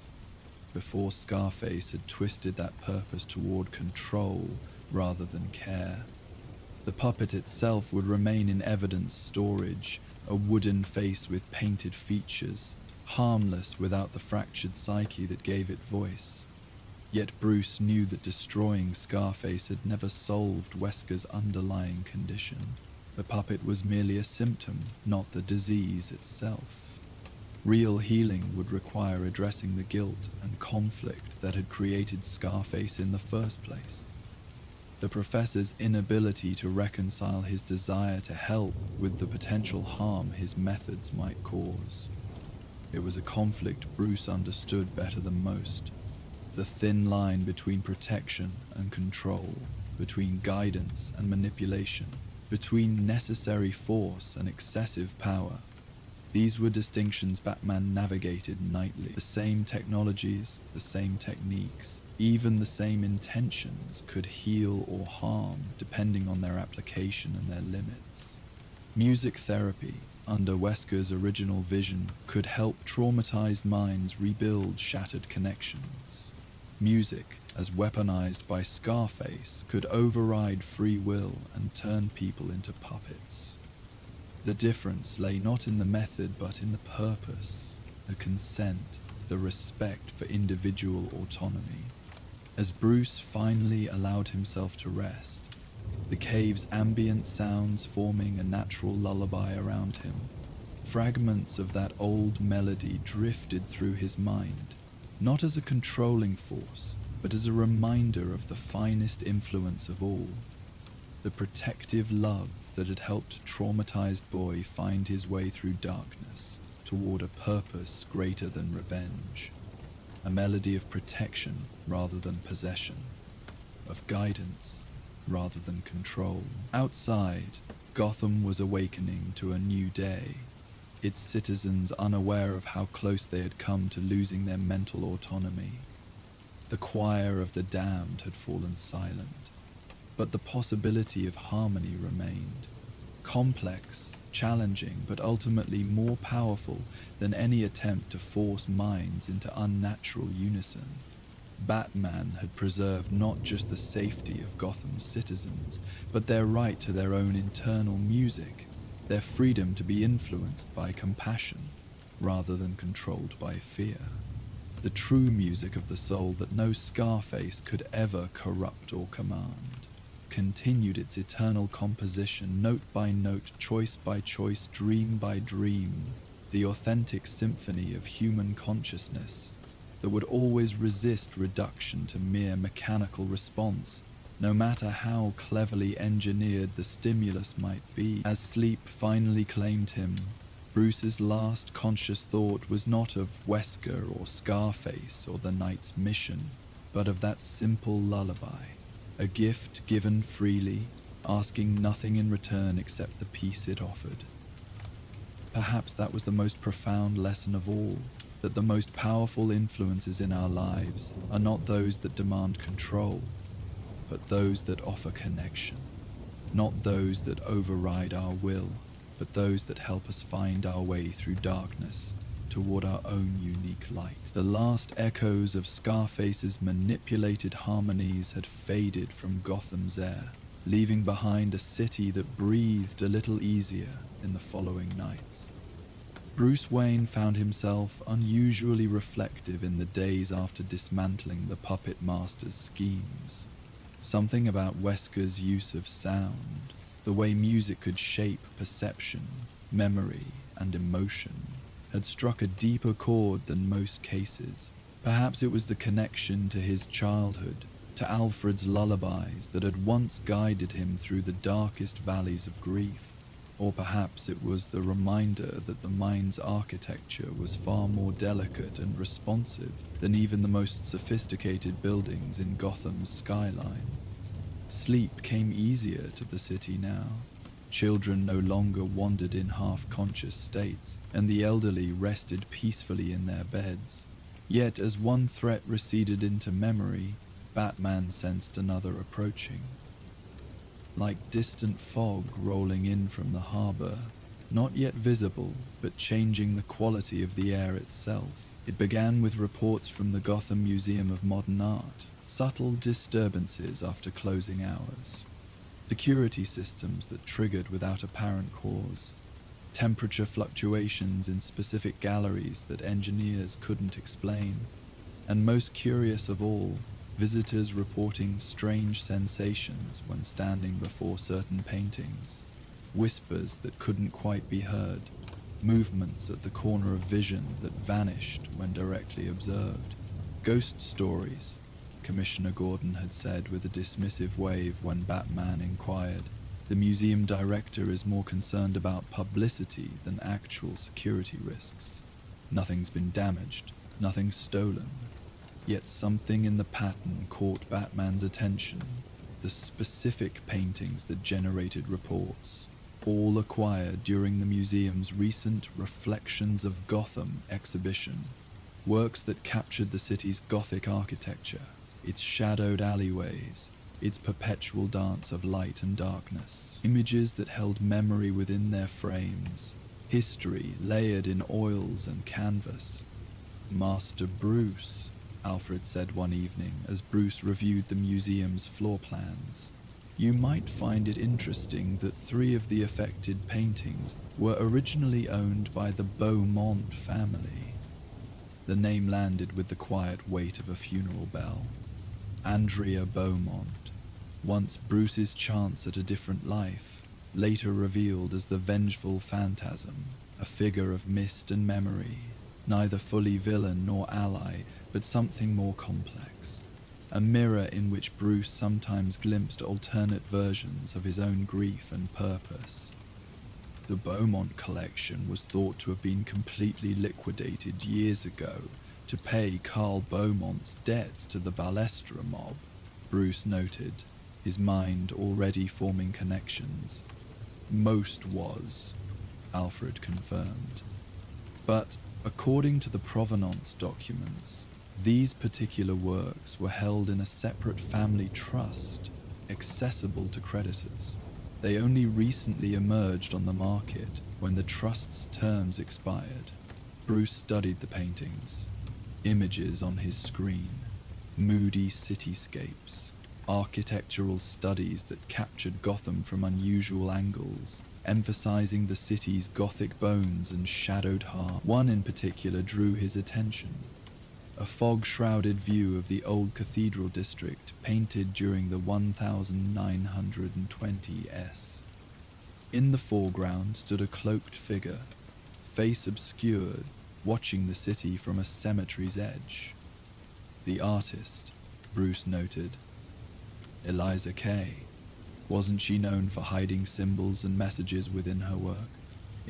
before Scarface had twisted that purpose toward control rather than care. The puppet itself would remain in evidence storage, a wooden face with painted features, harmless without the fractured psyche that gave it voice. Yet Bruce knew that destroying Scarface had never solved Wesker's underlying condition. The puppet was merely a symptom, not the disease itself. Real healing would require addressing the guilt and conflict that had created Scarface in the first place. The professor's inability to reconcile his desire to help with the potential harm his methods might cause. It was a conflict Bruce understood better than most. The thin line between protection and control, between guidance and manipulation, between necessary force and excessive power. These were distinctions Batman navigated nightly. The same technologies, the same techniques, even the same intentions could heal or harm depending on their application and their limits. Music therapy, under Wesker's original vision, could help traumatized minds rebuild shattered connections. Music, as weaponized by Scarface, could override free will and turn people into puppets. The difference lay not in the method but in the purpose, the consent, the respect for individual autonomy. As Bruce finally allowed himself to rest, the cave's ambient sounds forming a natural lullaby around him, fragments of that old melody drifted through his mind, not as a controlling force, but as a reminder of the finest influence of all, the protective love that had helped a traumatized boy find his way through darkness toward a purpose greater than revenge. a melody of protection rather than possession, of guidance rather than control. Outside, Gotham was awakening to a new day, its citizens unaware of how close they had come to losing their mental autonomy. The choir of the damned had fallen silent, but the possibility of harmony remained, complex, challenging, but ultimately more powerful than any attempt to force minds into unnatural unison. Batman had preserved not just the safety of Gotham's citizens, but their right to their own internal music, their freedom to be influenced by compassion rather than controlled by fear. The true music of the soul that no Scarface could ever corrupt or command continued its eternal composition, note by note, choice by choice, dream by dream, the authentic symphony of human consciousness that would always resist reduction to mere mechanical response, no matter how cleverly engineered the stimulus might be. As sleep finally claimed him, Bruce's last conscious thought was not of Wesker or Scarface or the night's mission, but of that simple lullaby, a gift given freely, asking nothing in return except the peace it offered. Perhaps that was the most profound lesson of all, that the most powerful influences in our lives are not those that demand control, but those that offer connection, not those that override our will, but those that help us find our way through darkness toward our own unique light. The last echoes of Scarface's manipulated harmonies had faded from Gotham's air, leaving behind a city that breathed a little easier in the following nights. Bruce Wayne found himself unusually reflective in the days after dismantling the Puppet Master's schemes. Something about Wesker's use of sound, the way music could shape perception, memory, and emotion, had struck a deeper chord than most cases. Perhaps it was the connection to his childhood, to Alfred's lullabies that had once guided him through the darkest valleys of grief. Or perhaps it was the reminder that the mind's architecture was far more delicate and responsive than even the most sophisticated buildings in Gotham's skyline. Sleep came easier to the city now. Children no longer wandered in half-conscious states, and the elderly rested peacefully in their beds. Yet as one threat receded into memory, Batman sensed another approaching. Like distant fog rolling in from the harbor, not yet visible, but changing the quality of the air itself. It began with reports from the Gotham Museum of Modern Art, subtle disturbances after closing hours, security systems that triggered without apparent cause, temperature fluctuations in specific galleries that engineers couldn't explain, and most curious of all, visitors reporting strange sensations when standing before certain paintings, whispers that couldn't quite be heard, movements at the corner of vision that vanished when directly observed. Ghost stories, Commissioner Gordon had said with a dismissive wave when Batman inquired. The museum director is more concerned about publicity than actual security risks. Nothing's been damaged, nothing's stolen. Yet something in the pattern caught Batman's attention, the specific paintings that generated reports, all acquired during the museum's recent Reflections of Gotham exhibition, works that captured the city's Gothic architecture, its shadowed alleyways, its perpetual dance of light and darkness, images that held memory within their frames, history layered in oils and canvas. Master Bruce, Alfred said one evening as Bruce reviewed the museum's floor plans. You might find it interesting that 3 of the affected paintings were originally owned by the Beaumont family. The name landed with the quiet weight of a funeral bell. Andrea Beaumont, once Bruce's chance at a different life, later revealed as the vengeful phantasm, a figure of mist and memory, neither fully villain nor ally, but something more complex, a mirror in which Bruce sometimes glimpsed alternate versions of his own grief and purpose. The Beaumont collection was thought to have been completely liquidated years ago to pay Carl Beaumont's debts to the Valestra mob, Bruce noted, his mind already forming connections. Most was, Alfred confirmed. But according to the provenance documents, these particular works were held in a separate family trust, accessible to creditors. They only recently emerged on the market when the trust's terms expired. Bruce studied the paintings, images on his screen, moody cityscapes, architectural studies that captured Gotham from unusual angles, emphasizing the city's Gothic bones and shadowed heart. One in particular drew his attention. A fog-shrouded view of the old cathedral district painted during the 1920s. In the foreground stood a cloaked figure, face obscured, watching the city from a cemetery's edge. The artist, Bruce noted, Eliza Kay. Wasn't she known for hiding symbols and messages within her work?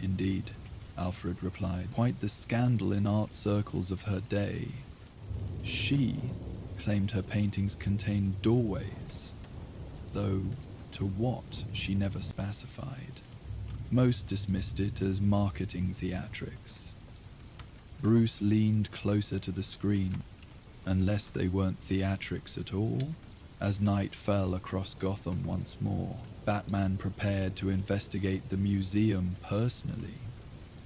Indeed, Alfred replied. Quite the scandal in art circles of her day. She claimed her paintings contained doorways, though to what she never specified. Most dismissed it as marketing theatrics. Bruce leaned closer to the screen, unless they weren't theatrics at all. As night fell across Gotham once more, Batman prepared to investigate the museum personally.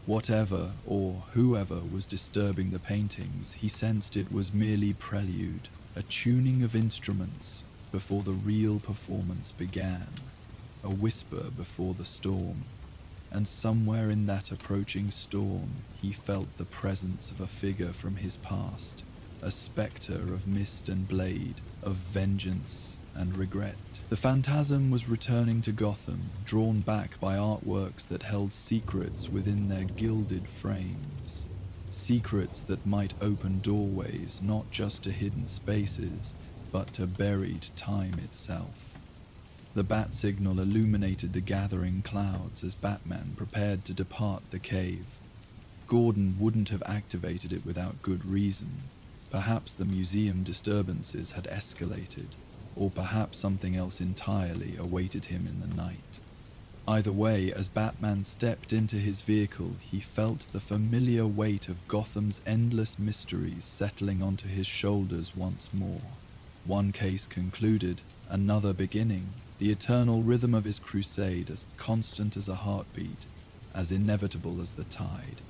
Whatever or whoever was disturbing the paintings, he sensed it was merely prelude, a tuning of instruments before the real performance began, a whisper before the storm. And somewhere in that approaching storm, he felt the presence of a figure from his past, a spectre of mist and blade, of vengeance and regret. The phantasm was returning to Gotham, drawn back by artworks that held secrets within their gilded frames. Secrets that might open doorways not just to hidden spaces, but to buried time itself. The bat signal illuminated the gathering clouds as Batman prepared to depart the cave. Gordon wouldn't have activated it without good reason. Perhaps the museum disturbances had escalated, or perhaps something else entirely awaited him in the night. Either way, as Batman stepped into his vehicle, he felt the familiar weight of Gotham's endless mysteries settling onto his shoulders once more. One case concluded, another beginning, the eternal rhythm of his crusade as constant as a heartbeat, as inevitable as the tide.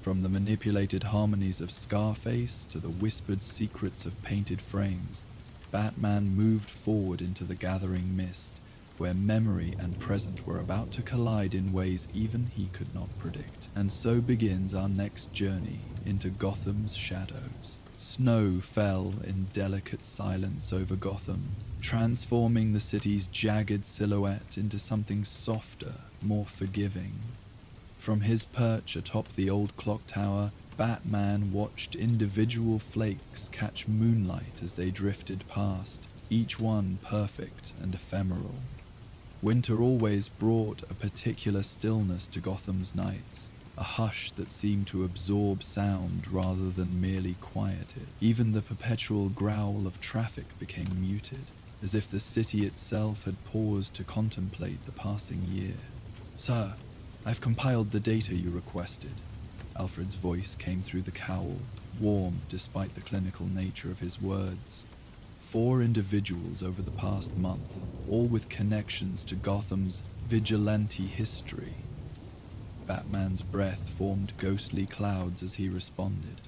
From the manipulated harmonies of Scarface to the whispered secrets of painted frames, Batman moved forward into the gathering mist, where memory and present were about to collide in ways even he could not predict. And so begins our next journey into Gotham's shadows. Snow fell in delicate silence over Gotham, transforming the city's jagged silhouette into something softer, more forgiving. From his perch atop the old clock tower, Batman watched individual flakes catch moonlight as they drifted past, each one perfect and ephemeral. Winter always brought a particular stillness to Gotham's nights, a hush that seemed to absorb sound rather than merely quiet it. Even the perpetual growl of traffic became muted, as if the city itself had paused to contemplate the passing year. "Sir, I've compiled the data you requested." Alfred's voice came through the cowl, warm despite the clinical nature of his words. 4 individuals over the past month, all with connections to Gotham's vigilante history. Batman's breath formed ghostly clouds as he responded.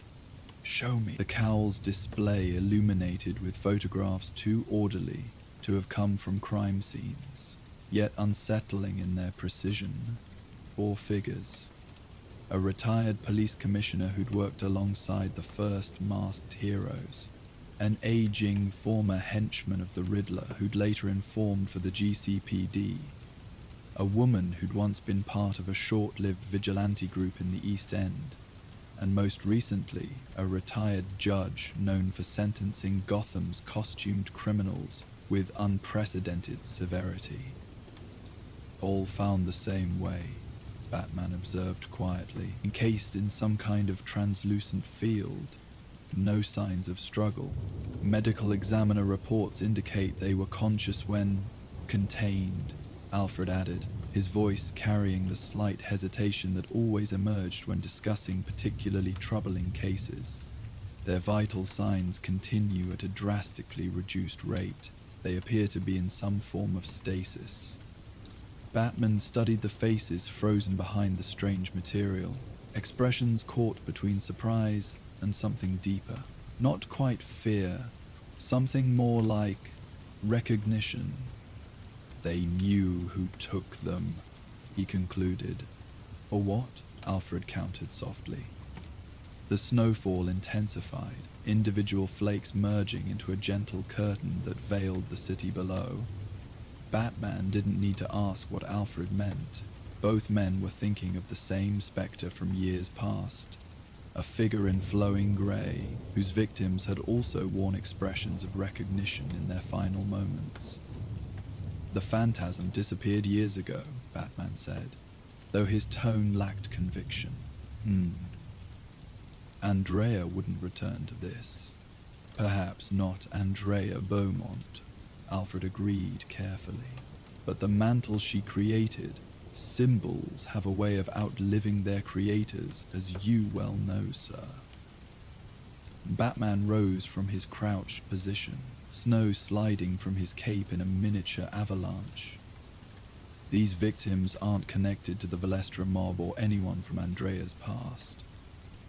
"Show me." The cowl's display illuminated with photographs too orderly to have come from crime scenes, yet unsettling in their precision. 4 figures. A retired police commissioner who'd worked alongside the first masked heroes. An aging former henchman of the Riddler who'd later informed for the GCPD. A woman who'd once been part of a short-lived vigilante group in the East End. And most recently, a retired judge known for sentencing Gotham's costumed criminals with unprecedented severity. All found the same way, Batman observed quietly, encased in some kind of translucent field, No signs of struggle. Medical examiner reports indicate they were conscious when contained, Alfred added, his voice carrying the slight hesitation that always emerged when discussing particularly troubling cases. Their vital signs continue at a drastically reduced rate. They appear to be in some form of stasis. Batman studied the faces frozen behind the strange material, expressions caught between surprise and something deeper. Not quite fear, something more like recognition. They knew who took them, he concluded. Or what? Alfred countered softly. The snowfall intensified, individual flakes merging into a gentle curtain that veiled the city below. Batman didn't need to ask what Alfred meant. Both men were thinking of the same spectre from years past. A figure in flowing grey, whose victims had also worn expressions of recognition in their final moments. The phantasm disappeared years ago, Batman said, though his tone lacked conviction. Andrea wouldn't return to this. Perhaps not Andrea Beaumont, Alfred agreed carefully. But the mantle she created, symbols have a way of outliving their creators, as you well know, sir. Batman rose from his crouched position, snow sliding from his cape in a miniature avalanche. These victims aren't connected to the Valestra mob or anyone from Andrea's past.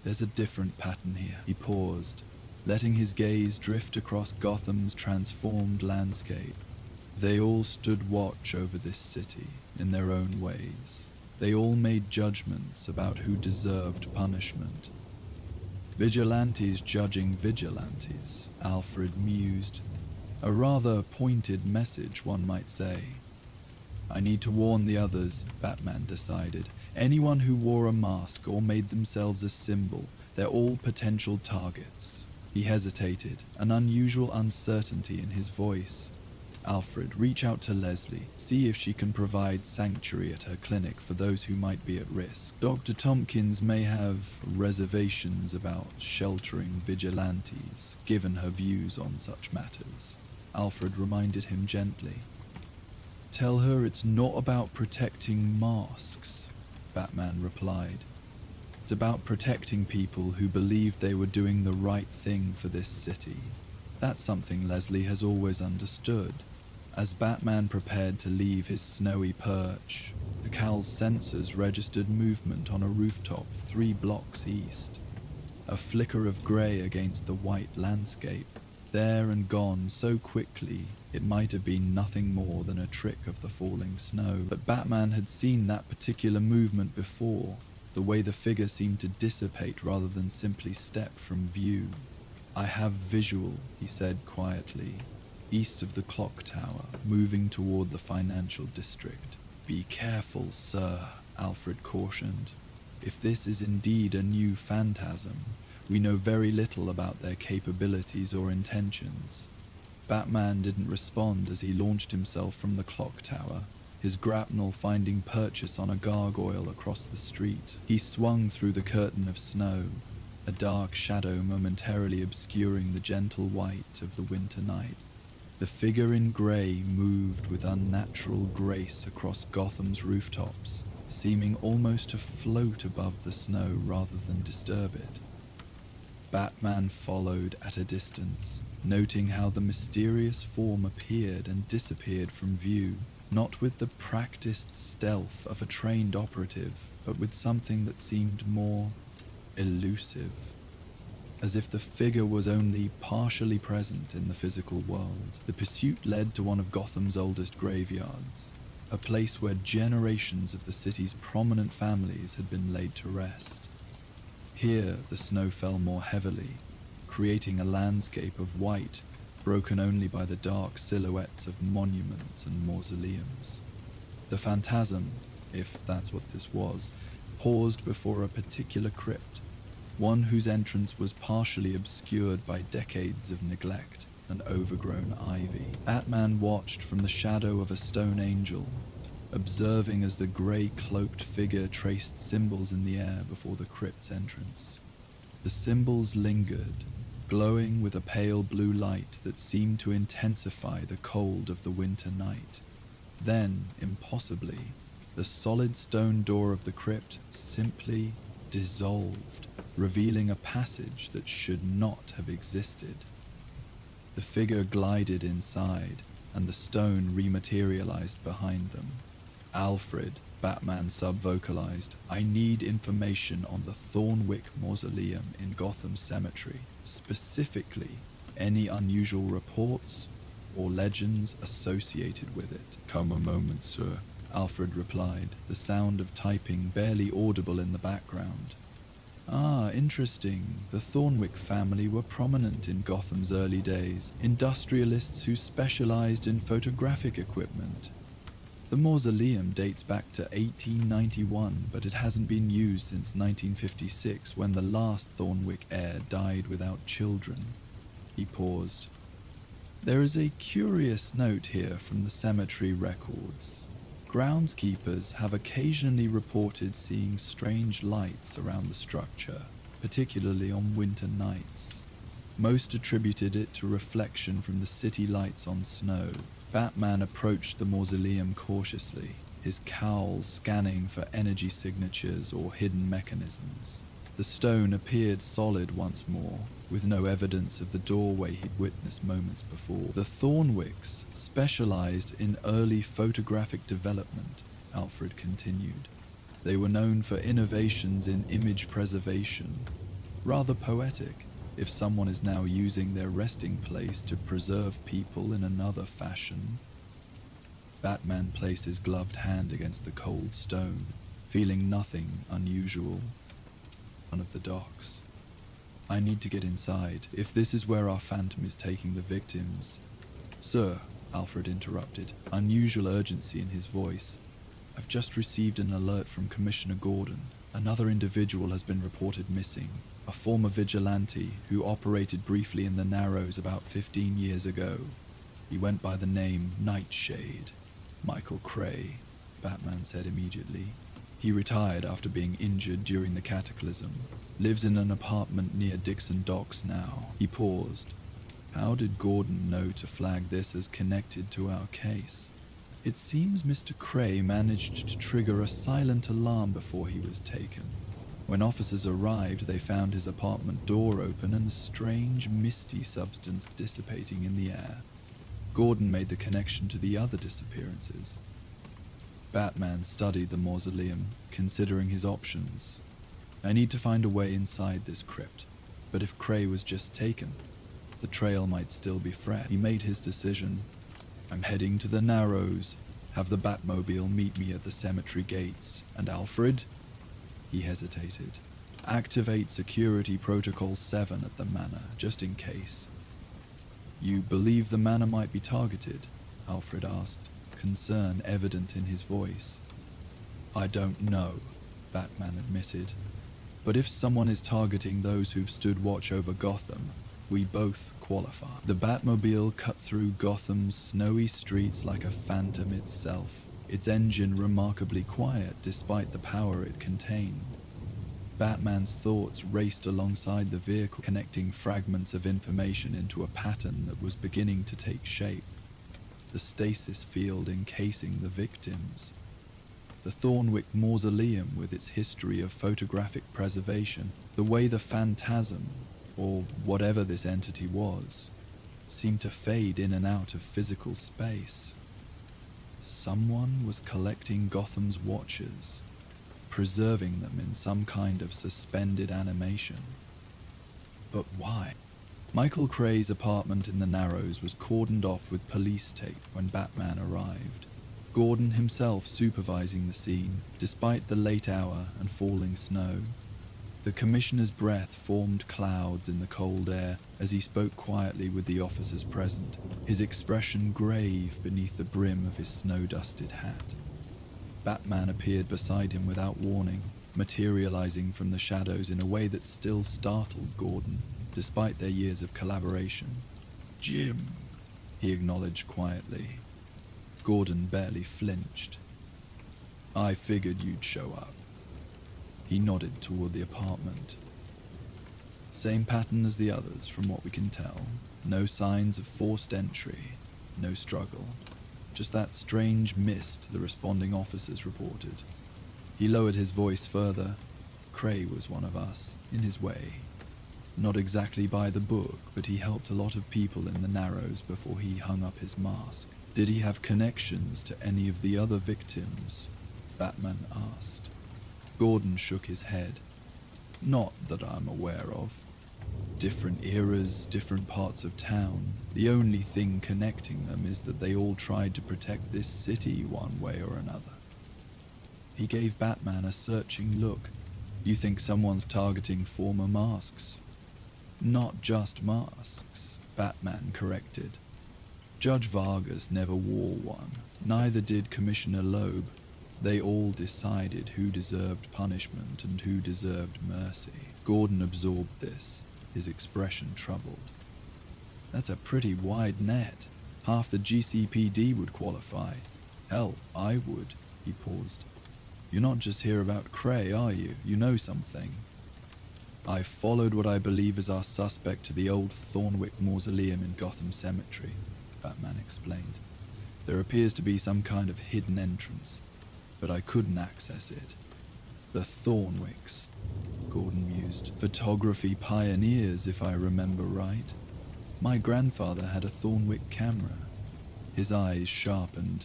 There's a different pattern here. He paused, letting his gaze drift across Gotham's transformed landscape. They all stood watch over this city in their own ways. They all made judgments about who deserved punishment. Vigilantes judging vigilantes, Alfred mused. A rather pointed message, one might say. I need to warn the others, Batman decided. Anyone who wore a mask or made themselves a symbol, they're all potential targets. He hesitated, an unusual uncertainty in his voice. Alfred, reach out to Leslie, see if she can provide sanctuary at her clinic for those who might be at risk. Dr. Tompkins may have reservations about sheltering vigilantes, given her views on such matters. Alfred reminded him gently. Tell her it's not about protecting masks, Batman replied. It's about protecting people who believed they were doing the right thing for this city. That's something Leslie has always understood. As Batman prepared to leave his snowy perch, the Cowl's sensors registered movement on a rooftop 3 blocks east. A flicker of grey against the white landscape, there and gone so quickly it might have been nothing more than a trick of the falling snow. But Batman had seen that particular movement before, the way the figure seemed to dissipate rather than simply step from view. I have visual, he said quietly, east of the clock tower, moving toward the financial district. Be careful, sir, Alfred cautioned. If this is indeed a new phantasm, we know very little about their capabilities or intentions. Batman didn't respond as he launched himself from the clock tower, his grapnel finding purchase on a gargoyle across the street. He swung through the curtain of snow, a dark shadow momentarily obscuring the gentle white of the winter night. The figure in grey moved with unnatural grace across Gotham's rooftops, seeming almost to float above the snow rather than disturb it. Batman followed at a distance, noting how the mysterious form appeared and disappeared from view, not with the practiced stealth of a trained operative, but with something that seemed more elusive, as if the figure was only partially present in the physical world. The pursuit led to one of Gotham's oldest graveyards, a place where generations of the city's prominent families had been laid to rest. Here, the snow fell more heavily, creating a landscape of white, broken only by the dark silhouettes of monuments and mausoleums. The phantasm, if that's what this was, paused before a particular crypt, one whose entrance was partially obscured by decades of neglect and overgrown ivy. Batman watched from the shadow of a stone angel, observing as the grey-cloaked figure traced symbols in the air before the crypt's entrance. The symbols lingered, glowing with a pale blue light that seemed to intensify the cold of the winter night. Then, impossibly, the solid stone door of the crypt simply dissolved, revealing a passage that should not have existed. The figure glided inside, and the stone rematerialized behind them. Alfred, Batman sub-vocalized, "I need information on the Thornwick Mausoleum in Gotham Cemetery, specifically any unusual reports or legends associated with it." "Come a moment, sir," Alfred replied, the sound of typing barely audible in the background. "Ah, interesting. The Thornwick family were prominent in Gotham's early days, industrialists who specialized in photographic equipment. The mausoleum dates back to 1891, but it hasn't been used since 1956 when the last Thornwick heir died without children." He paused. "There is a curious note here from the cemetery records. Groundskeepers have occasionally reported seeing strange lights around the structure, particularly on winter nights. Most attributed it to reflection from the city lights on snow." Batman approached the mausoleum cautiously, his cowl scanning for energy signatures or hidden mechanisms. The stone appeared solid once more, with no evidence of the doorway he'd witnessed moments before. "The Thornwicks specialized in early photographic development," Alfred continued. "They were known for innovations in image preservation. Rather poetic, if someone is now using their resting place to preserve people in another fashion." Batman placed his gloved hand against the cold stone, feeling nothing unusual. "One of the docks. I need to get inside, if this is where our phantom is taking the victims." "Sir," Alfred interrupted, unusual urgency in his voice. "I've just received an alert from Commissioner Gordon. Another individual has been reported missing, a former vigilante who operated briefly in the Narrows about 15 years ago. He went by the name Nightshade." "Michael Cray," Batman said immediately. "He retired after being injured during the cataclysm. Lives in an apartment near Dixon Docks now." He paused. How did Gordon know to flag this as connected to our case? "It seems Mr. Cray managed to trigger a silent alarm before he was taken. When officers arrived, they found his apartment door open and a strange, misty substance dissipating in the air. Gordon made the connection to the other disappearances." Batman studied the mausoleum, considering his options. "I need to find a way inside this crypt, but if Cray was just taken, the trail might still be fresh." He made his decision. "I'm heading to the Narrows. Have the Batmobile meet me at the cemetery gates. And Alfred?" He hesitated. "Activate Security Protocol 7 at the manor, just in case." "You believe the manor might be targeted?" Alfred asked, concern evident in his voice. "I don't know," Batman admitted. "But if someone is targeting those who've stood watch over Gotham, we both qualify." The Batmobile cut through Gotham's snowy streets like a phantom itself, its engine remarkably quiet despite the power it contained. Batman's thoughts raced alongside the vehicle, connecting fragments of information into a pattern that was beginning to take shape. The stasis field encasing the victims. The Thornwick Mausoleum with its history of photographic preservation. The way the phantasm, or whatever this entity was, seemed to fade in and out of physical space. Someone was collecting Gotham's watchers, preserving them in some kind of suspended animation. But why? Michael Cray's apartment in the Narrows was cordoned off with police tape when Batman arrived, Gordon himself supervising the scene, despite the late hour and falling snow. The commissioner's breath formed clouds in the cold air as he spoke quietly with the officers present, his expression grave beneath the brim of his snow-dusted hat. Batman appeared beside him without warning, materializing from the shadows in a way that still startled Gordon, despite their years of collaboration. "Jim," he acknowledged quietly. Gordon barely flinched. "I figured you'd show up." He nodded toward the apartment. Same pattern as the others, from what we can tell. No signs of forced entry, no struggle. Just that strange mist the responding officers reported. He lowered his voice further. Cray was one of us, in his way. Not exactly by the book, but he helped a lot of people in the Narrows before he hung up his mask. Did he have connections to any of the other victims? Batman asked. Gordon shook his head. Not that I'm aware of. Different eras, different parts of town. The only thing connecting them is that they all tried to protect this city one way or another. He gave Batman a searching look. You think someone's targeting former masks? Not just masks, Batman corrected. Judge Vargas never wore one. Neither did Commissioner Loeb. They all decided who deserved punishment and who deserved mercy. Gordon absorbed this, his expression troubled. That's a pretty wide net. Half the GCPD would qualify. Hell, I would. He paused. You're not just here about Cray, are you? You know something. I followed what I believe is our suspect to the old Thornwick mausoleum in Gotham Cemetery, Batman explained. There appears to be some kind of hidden entrance, but I couldn't access it. The Thornwicks, Gordon mused. Photography pioneers, if I remember right. My grandfather had a Thornwick camera. His eyes sharpened.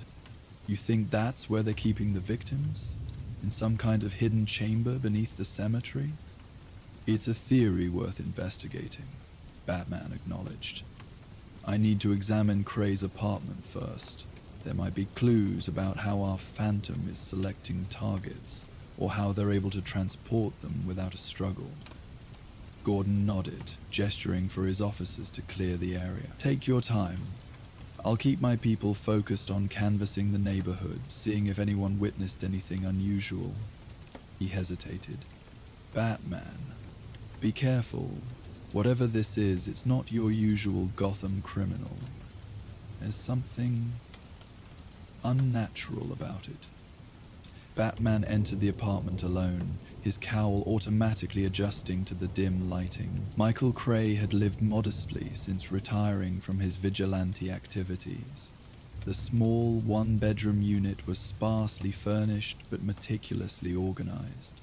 You think that's where they're keeping the victims? In some kind of hidden chamber beneath the cemetery? It's a theory worth investigating, Batman acknowledged. I need to examine Cray's apartment first. There might be clues about how our Phantom is selecting targets, or how they're able to transport them without a struggle. Gordon nodded, gesturing for his officers to clear the area. Take your time. I'll keep my people focused on canvassing the neighborhood, seeing if anyone witnessed anything unusual. He hesitated. Batman, be careful. Whatever this is, it's not your usual Gotham criminal. There's something unnatural about it. Batman entered the apartment alone, his cowl automatically adjusting to the dim lighting. Michael Cray had lived modestly since retiring from his vigilante activities. The small one-bedroom unit was sparsely furnished but meticulously organized.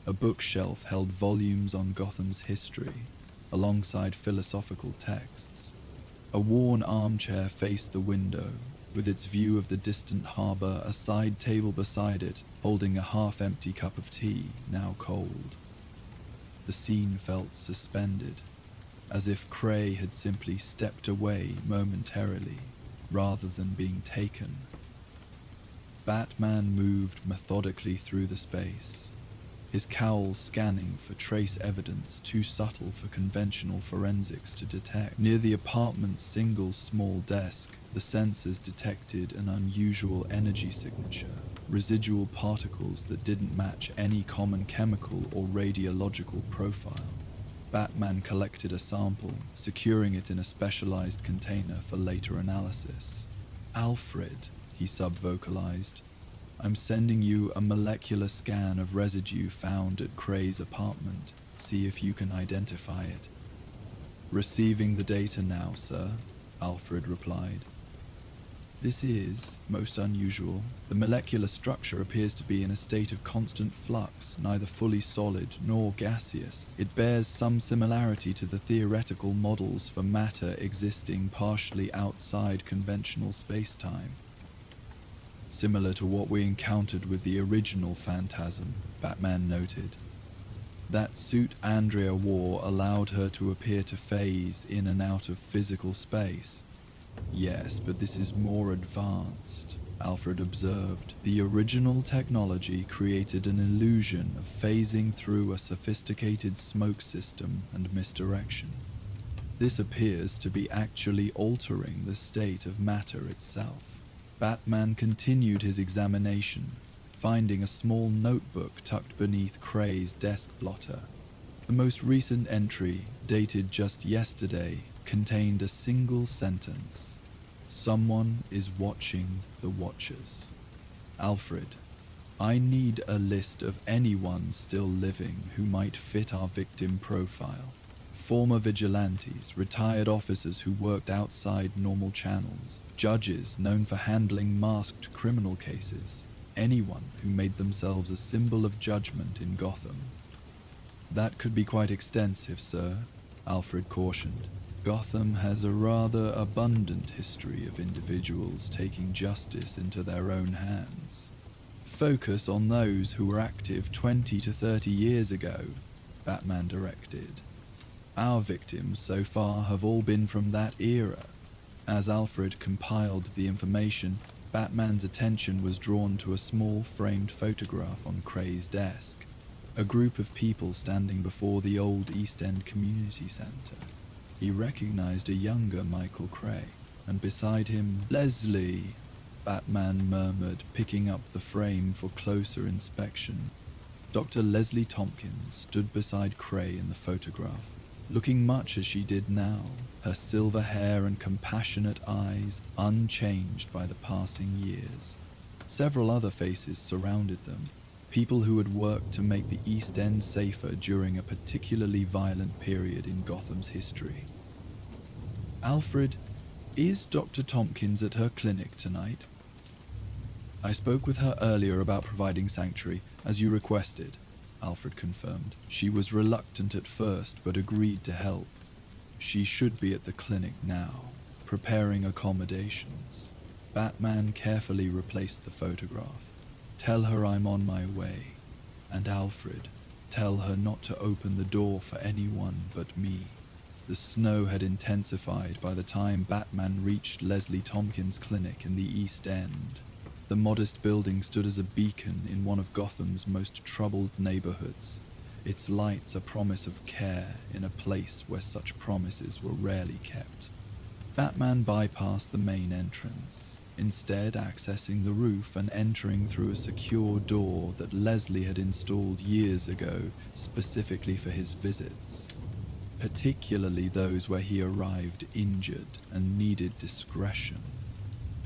A bookshelf held volumes on Gotham's history, alongside philosophical texts. A worn armchair faced the window, with its view of the distant harbor, a side table beside it, holding a half-empty cup of tea, now cold. The scene felt suspended, as if Cray had simply stepped away momentarily, rather than being taken. Batman moved methodically through the space, his cowl scanning for trace evidence too subtle for conventional forensics to detect. Near the apartment's single small desk, the sensors detected an unusual energy signature, residual particles that didn't match any common chemical or radiological profile. Batman collected a sample, securing it in a specialized container for later analysis. Alfred, he sub-vocalized, I'm sending you a molecular scan of residue found at Cray's apartment. See if you can identify it. Receiving the data now, sir, Alfred replied. This is most unusual. The molecular structure appears to be in a state of constant flux, neither fully solid nor gaseous. It bears some similarity to the theoretical models for matter existing partially outside conventional space-time. Similar to what we encountered with the original Phantasm, Batman noted. That suit Andrea wore allowed her to appear to phase in and out of physical space. Yes, but this is more advanced, Alfred observed. The original technology created an illusion of phasing through a sophisticated smoke system and misdirection. This appears to be actually altering the state of matter itself. Batman continued his examination, finding a small notebook tucked beneath Cray's desk blotter. The most recent entry, dated just yesterday, contained a single sentence. Someone is watching the Watchers. Alfred, I need a list of anyone still living who might fit our victim profile. Former vigilantes, retired officers who worked outside normal channels, judges known for handling masked criminal cases, anyone who made themselves a symbol of judgment in Gotham. That could be quite extensive, sir, Alfred cautioned. Gotham has a rather abundant history of individuals taking justice into their own hands. Focus on those who were active 20 to 30 years ago, Batman directed. Our victims so far have all been from that era. As Alfred compiled the information, Batman's attention was drawn to a small framed photograph on Cray's desk. A group of people standing before the old East End Community Centre. He recognized a younger Michael Cray, and beside him, "Leslie," Batman murmured, picking up the frame for closer inspection. Dr. Leslie Tompkins stood beside Cray in the photograph, looking much as she did now, her silver hair and compassionate eyes unchanged by the passing years. Several other faces surrounded them, people who had worked to make the East End safer during a particularly violent period in Gotham's history. "Alfred, is Dr. Tompkins at her clinic tonight?" "I spoke with her earlier about providing sanctuary, as you requested," Alfred confirmed. "She was reluctant at first, but agreed to help. She should be at the clinic now, preparing accommodations." Batman carefully replaced the photograph. "Tell her I'm on my way. And Alfred, tell her not to open the door for anyone but me." The snow had intensified by the time Batman reached Leslie Tompkins' clinic in the East End. The modest building stood as a beacon in one of Gotham's most troubled neighborhoods, its lights a promise of care in a place where such promises were rarely kept. Batman bypassed the main entrance, instead accessing the roof and entering through a secure door that Leslie had installed years ago specifically for his visits, particularly those where he arrived injured and needed discretion.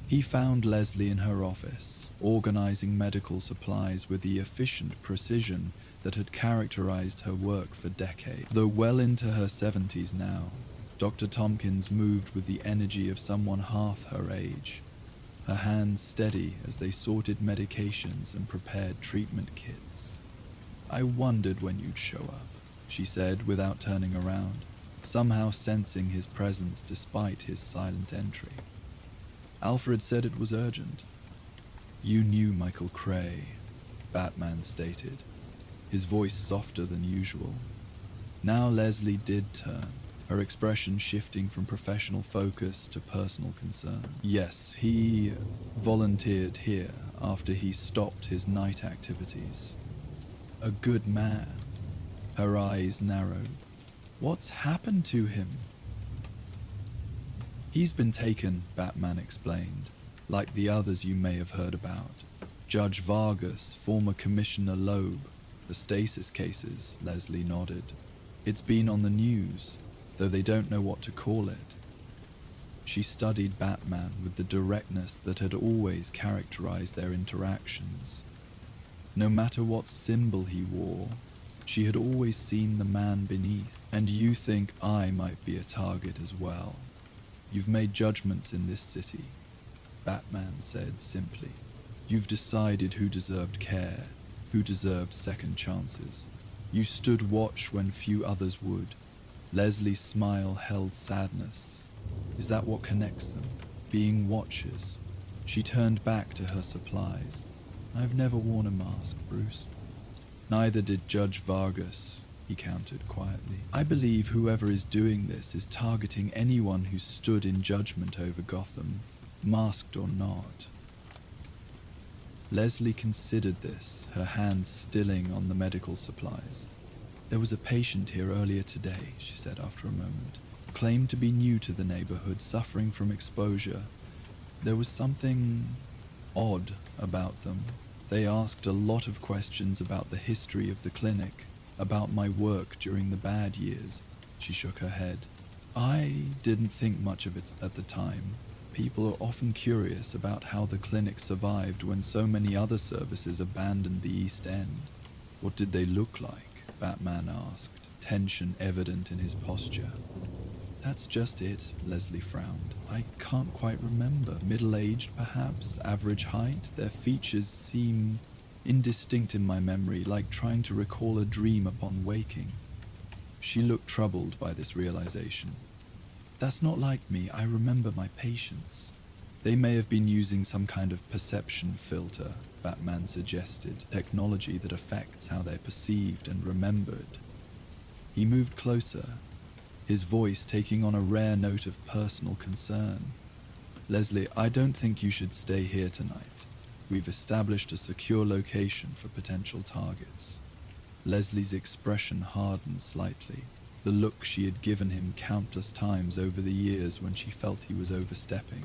He found Leslie in her office, organizing medical supplies with the efficient precision that had characterized her work for decades. Though well into her 70s now, Dr. Tompkins moved with the energy of someone half her age, her hands steady as they sorted medications and prepared treatment kits. "I wondered when you'd show up," she said without turning around, somehow sensing his presence despite his silent entry. "Alfred said it was urgent." "You knew Michael Cray," Batman stated, his voice softer than usual. Now Leslie did turn, her expression shifting from professional focus to personal concern. "Yes, he volunteered here after he stopped his night activities. A good man." Her eyes narrowed. "What's happened to him?" "He's been taken," Batman explained, "like the others you may have heard about. Judge Vargas, former Commissioner Loeb, the stasis cases," Leslie nodded. "It's been on the news, though they don't know what to call it." She studied Batman with the directness that had always characterized their interactions. No matter what symbol he wore, she had always seen the man beneath. "And you think I might be a target as well? You've made judgments in this city," Batman said simply. "You've decided who deserved care, who deserved second chances. You stood watch when few others would." Leslie's smile held sadness. "Is that what connects them? Being watchers?" She turned back to her supplies. "I've never worn a mask, Bruce." "Neither did Judge Vargas," he countered quietly. "I believe whoever is doing this is targeting anyone who stood in judgment over Gotham, masked or not." Leslie considered this, her hands stilling on the medical supplies. "There was a patient here earlier today," she said after a moment. "Claimed to be new to the neighborhood, suffering from exposure. There was something odd about them. They asked a lot of questions about the history of the clinic, about my work during the bad years." She shook her head. "I didn't think much of it at the time. People are often curious about how the clinic survived when so many other services abandoned the East End." "What did they look like?" Batman asked, tension evident in his posture. That's just it, Leslie frowned. I can't quite remember. Middle-aged, perhaps? Average height? Their features seem indistinct in my memory, like trying to recall a dream upon waking. She looked troubled by this realization. That's not like me. I remember my patients. They may have been using some kind of perception filter, Batman suggested, technology that affects how they're perceived and remembered. He moved closer, his voice taking on a rare note of personal concern. Leslie, I don't think you should stay here tonight. We've established a secure location for potential targets. Leslie's expression hardened slightly, the look she had given him countless times over the years when she felt he was overstepping.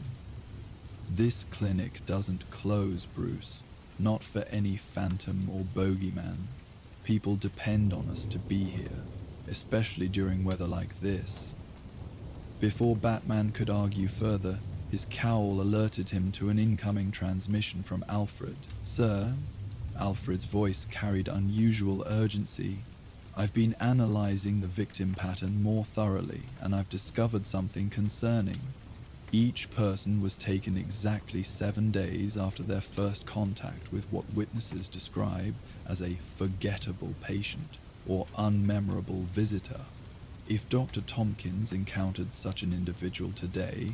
This clinic doesn't close, Bruce. Not for any phantom or bogeyman. People depend on us to be here, especially during weather like this. Before Batman could argue further, his cowl alerted him to an incoming transmission from Alfred. Sir, Alfred's voice carried unusual urgency. I've been analyzing the victim pattern more thoroughly, and I've discovered something concerning. Each person was taken exactly 7 days after their first contact with what witnesses describe as a forgettable patient or unmemorable visitor. If Dr. Tompkins encountered such an individual today,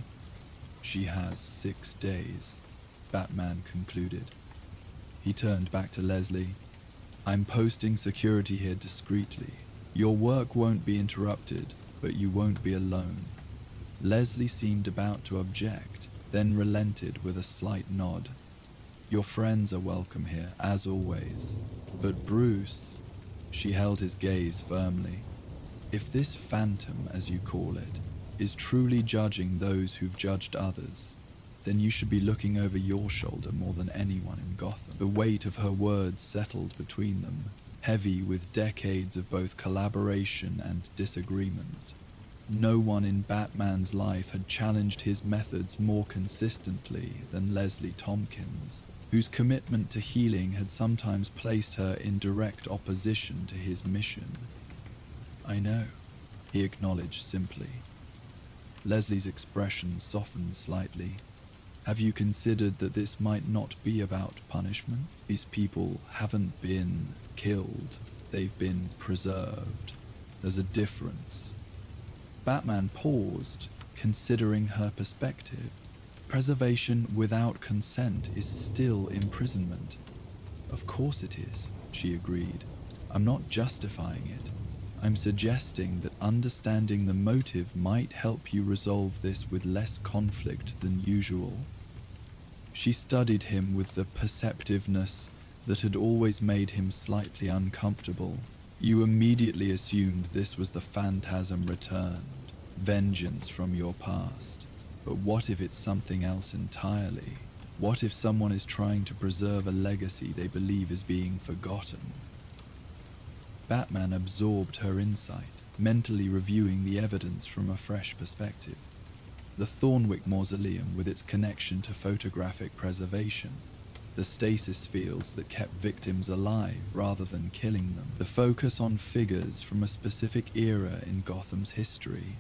she has 6 days, Batman concluded. He turned back to Leslie. I'm posting security here discreetly. Your work won't be interrupted, but you won't be alone. Leslie seemed about to object, then relented with a slight nod. Your friends are welcome here, as always. But Bruce, she held his gaze firmly. If this phantom, as you call it, is truly judging those who've judged others, then you should be looking over your shoulder more than anyone in Gotham. The weight of her words settled between them, heavy with decades of both collaboration and disagreement. No one in Batman's life had challenged his methods more consistently than Leslie Tompkins, whose commitment to healing had sometimes placed her in direct opposition to his mission. I know, he acknowledged simply. Leslie's expression softened slightly. Have you considered that this might not be about punishment? These people haven't been killed, they've been preserved. There's a difference. Batman paused, considering her perspective. Preservation without consent is still imprisonment. Of course it is, she agreed. I'm not justifying it. I'm suggesting that understanding the motive might help you resolve this with less conflict than usual. She studied him with the perceptiveness that had always made him slightly uncomfortable. You immediately assumed this was the phantasm returned, vengeance from your past. But what if it's something else entirely? What if someone is trying to preserve a legacy they believe is being forgotten? Batman absorbed her insight, mentally reviewing the evidence from a fresh perspective. The Thornwick Mausoleum with its connection to photographic preservation, the stasis fields that kept victims alive rather than killing them, the focus on figures from a specific era in Gotham's history.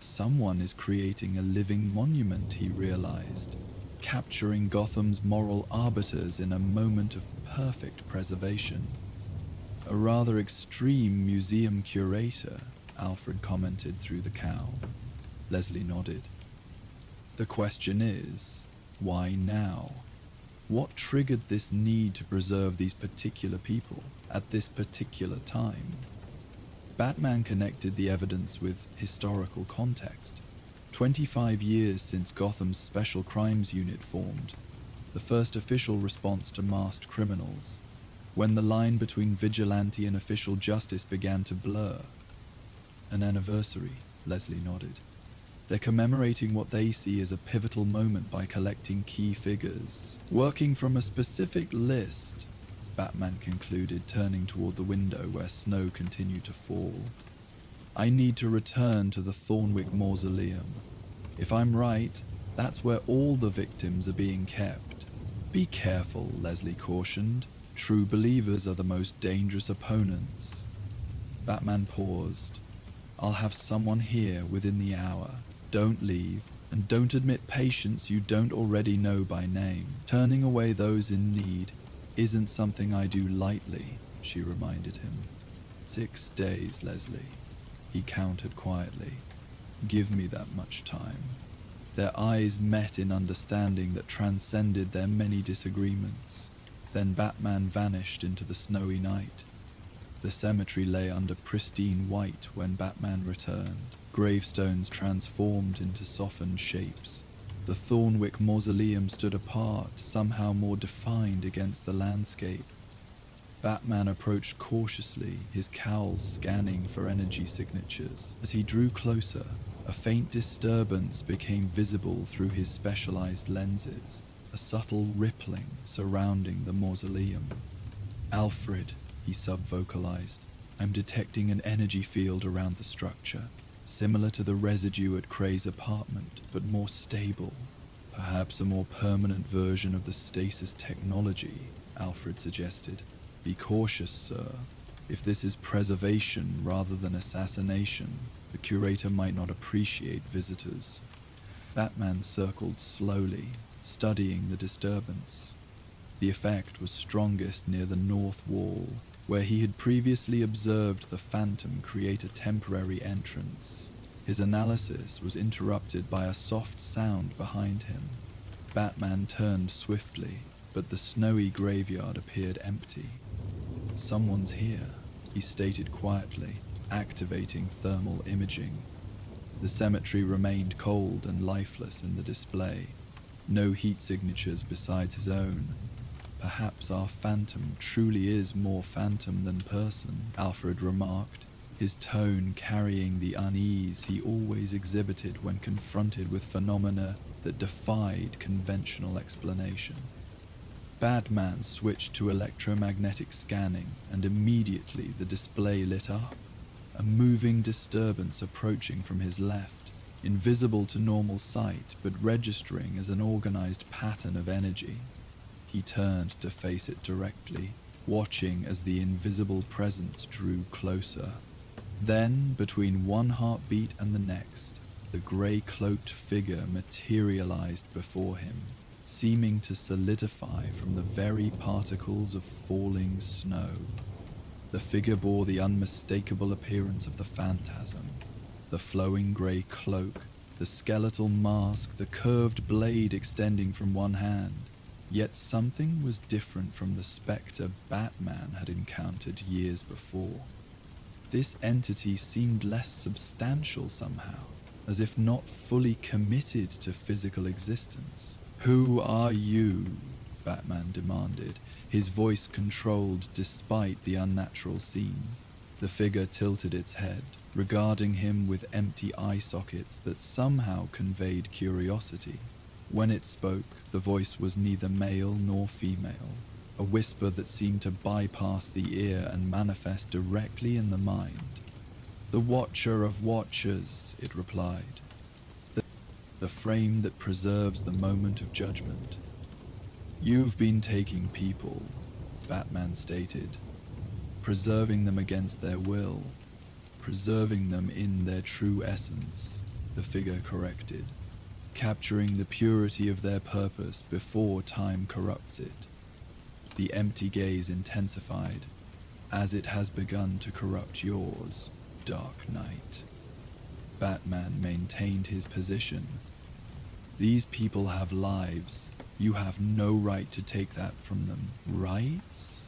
Someone is creating a living monument, he realized, capturing Gotham's moral arbiters in a moment of perfect preservation. A rather extreme museum curator, Alfred commented through the cowl. Leslie nodded. The question is, why now? What triggered this need to preserve these particular people at this particular time? Batman connected the evidence with historical context. 25 years since Gotham's Special Crimes Unit formed, the first official response to masked criminals, when the line between vigilante and official justice began to blur. An anniversary, Leslie nodded. They're commemorating what they see as a pivotal moment by collecting key figures. Working from a specific list, Batman concluded, turning toward the window where snow continued to fall. I need to return to the Thornwick Mausoleum. If I'm right, that's where all the victims are being kept. Be careful, Leslie cautioned. True believers are the most dangerous opponents. Batman paused. I'll have someone here within the hour. Don't leave, and don't admit patients you don't already know by name. Turning away those in need isn't something I do lightly, she reminded him. 6 days, Leslie, he countered quietly. Give me that much time. Their eyes met in understanding that transcended their many disagreements. Then Batman vanished into the snowy night. The cemetery lay under pristine white when Batman returned. Gravestones transformed into softened shapes. The Thornwick mausoleum stood apart, somehow more defined against the landscape. Batman approached cautiously, his cowl scanning for energy signatures. As he drew closer, a faint disturbance became visible through his specialized lenses, a subtle rippling surrounding the mausoleum. Alfred, he sub-vocalized, I'm detecting an energy field around the structure, similar to the residue at Cray's apartment, but more stable. Perhaps a more permanent version of the stasis technology, Alfred suggested. Be cautious, sir. If this is preservation rather than assassination, the curator might not appreciate visitors. Batman circled slowly, studying the disturbance. The effect was strongest near the north wall, where he had previously observed the phantom create a temporary entrance. His analysis was interrupted by a soft sound behind him. Batman turned swiftly, but the snowy graveyard appeared empty. Someone's here, he stated quietly, activating thermal imaging. The cemetery remained cold and lifeless in the display. No heat signatures besides his own. Perhaps our phantom truly is more phantom than person, Alfred remarked, his tone carrying the unease he always exhibited when confronted with phenomena that defied conventional explanation. Batman switched to electromagnetic scanning, and immediately the display lit up. A moving disturbance approaching from his left, invisible to normal sight but registering as an organized pattern of energy. He turned to face it directly, watching as the invisible presence drew closer. Then, between one heartbeat and the next, the grey-cloaked figure materialized before him, seeming to solidify from the very particles of falling snow. The figure bore the unmistakable appearance of the phantasm, the flowing grey cloak, the skeletal mask, the curved blade extending from one hand. Yet something was different from the spectre Batman had encountered years before. This entity seemed less substantial somehow, as if not fully committed to physical existence. Who are you? Batman demanded, his voice controlled despite the unnatural scene. The figure tilted its head, regarding him with empty eye sockets that somehow conveyed curiosity. When it spoke, the voice was neither male nor female, a whisper that seemed to bypass the ear and manifest directly in the mind. The Watcher of Watchers, it replied. The frame that preserves the moment of judgment. You've been taking people, Batman stated, preserving them against their will, preserving them in their true essence, the figure corrected, capturing the purity of their purpose before time corrupts it. The empty gaze intensified, as it has begun to corrupt yours, Dark Knight. Batman maintained his position. These people have lives. You have no right to take that from them. Rights?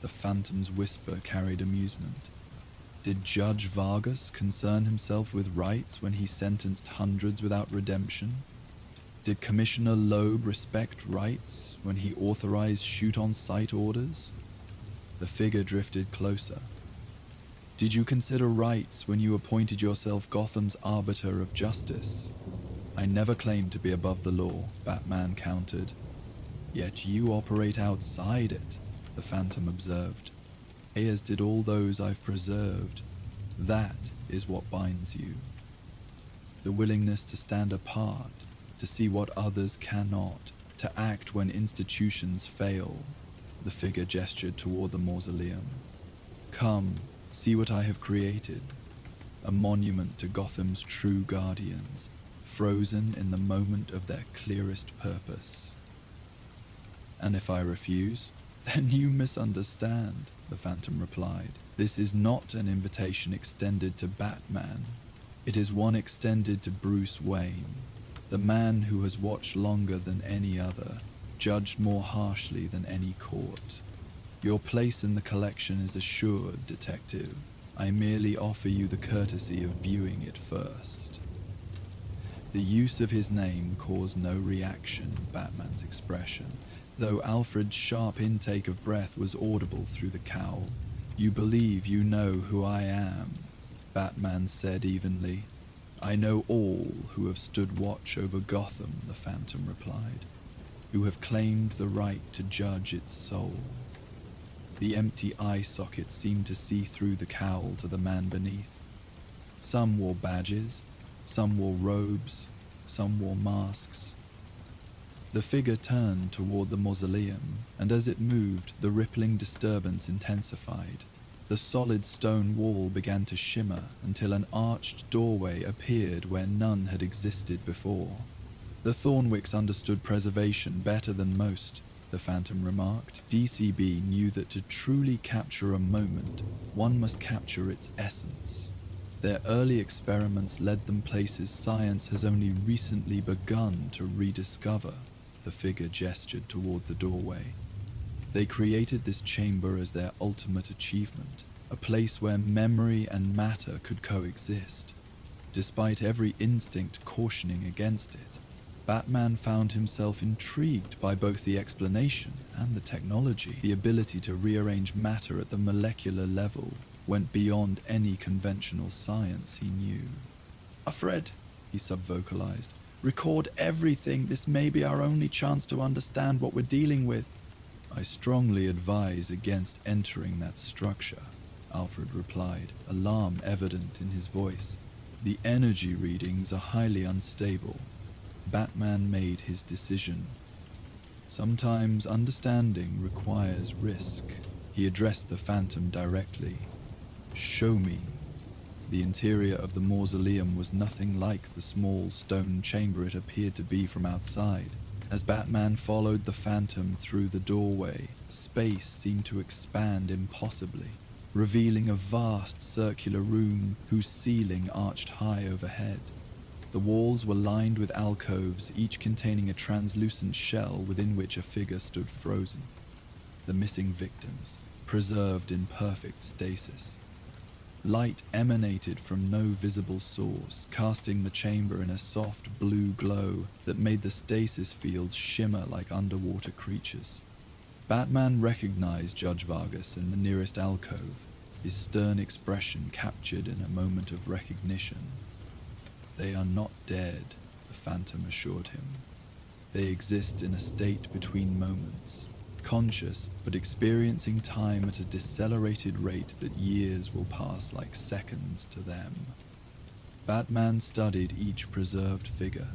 The Phantom's whisper carried amusement. Did Judge Vargas concern himself with rights when he sentenced hundreds without redemption? Did Commissioner Loeb respect rights when he authorized shoot-on-sight orders? The figure drifted closer. Did you consider rights when you appointed yourself Gotham's arbiter of justice? I never claimed to be above the law, Batman countered. Yet you operate outside it, the Phantom observed. As did all those I've preserved. That is what binds you. The willingness to stand apart, to see what others cannot, to act when institutions fail. The figure gestured toward the mausoleum. Come, See what I have created. A monument to Gotham's true guardians, frozen in the moment of their clearest purpose. And if I refuse, then you misunderstand, the Phantom replied. This is not an invitation extended to Batman. It is one extended to Bruce Wayne, the man who has watched longer than any other, judged more harshly than any court. Your place in the collection is assured, detective. I merely offer you the courtesy of viewing it first. The use of his name caused no reaction, Batman's expression, though Alfred's sharp intake of breath was audible through the cowl. You believe you know who I am, Batman said evenly. I know all who have stood watch over Gotham, the Phantom replied, who have claimed the right to judge its soul. The empty eye sockets seemed to see through the cowl to the man beneath. Some wore badges, some wore robes, some wore masks. The figure turned toward the mausoleum, and as it moved, the rippling disturbance intensified. The solid stone wall began to shimmer until an arched doorway appeared where none had existed before. The Thornwicks understood preservation better than most, the Phantom remarked. DCB knew that to truly capture a moment, one must capture its essence. Their early experiments led them places science has only recently begun to rediscover. The figure gestured toward the doorway. They created this chamber as their ultimate achievement, a place where memory and matter could coexist. Despite every instinct cautioning against it, Batman found himself intrigued by both the explanation and the technology. The ability to rearrange matter at the molecular level went beyond any conventional science he knew. Alfred, he subvocalized, record everything. This may be our only chance to understand what we're dealing with. I strongly advise against entering that structure, Alfred replied, alarm evident in his voice. The energy readings are highly unstable. Batman made his decision. Sometimes understanding requires risk. He addressed the Phantom directly. Show me. The interior of the mausoleum was nothing like the small stone chamber it appeared to be from outside. As Batman followed the Phantom through the doorway, space seemed to expand impossibly, revealing a vast circular room whose ceiling arched high overhead. The walls were lined with alcoves, each containing a translucent shell within which a figure stood frozen. The missing victims, preserved in perfect stasis. Light emanated from no visible source, casting the chamber in a soft blue glow that made the stasis fields shimmer like underwater creatures. Batman recognized Judge Vargas in the nearest alcove, his stern expression captured in a moment of recognition. They are not dead, the Phantom assured him. They exist in a state between moments, conscious but experiencing time at a decelerated rate that years will pass like seconds to them. Batman studied each preserved figure.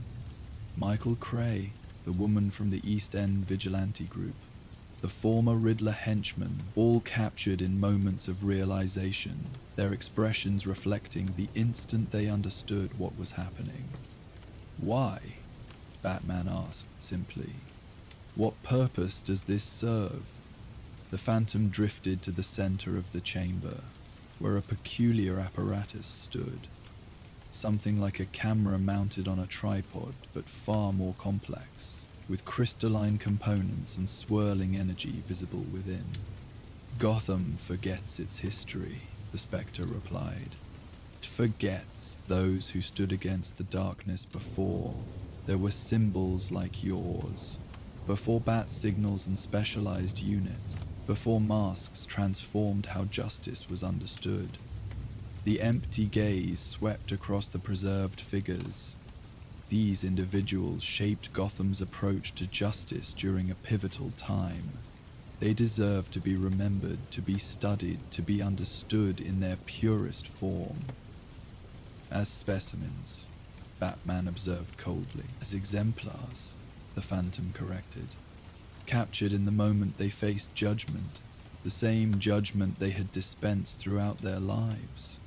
Michael Cray, the woman from the East End vigilante group, the former Riddler henchman, all captured in moments of realization, their expressions reflecting the instant they understood what was happening. Why? Batman asked simply. What purpose does this serve? The Phantom drifted to the center of the chamber, where a peculiar apparatus stood. Something like a camera mounted on a tripod, but far more complex, with crystalline components and swirling energy visible within. Gotham forgets its history, the Spectre replied. It forgets those who stood against the darkness before. There were symbols like yours. Before bat signals and specialized units, before masks transformed how justice was understood. The empty gaze swept across the preserved figures. These individuals shaped Gotham's approach to justice during a pivotal time. They deserve to be remembered, to be studied, to be understood in their purest form. As specimens, Batman observed coldly. As exemplars, the Phantom corrected. Captured in the moment they faced judgment, the same judgment they had dispensed throughout their lives.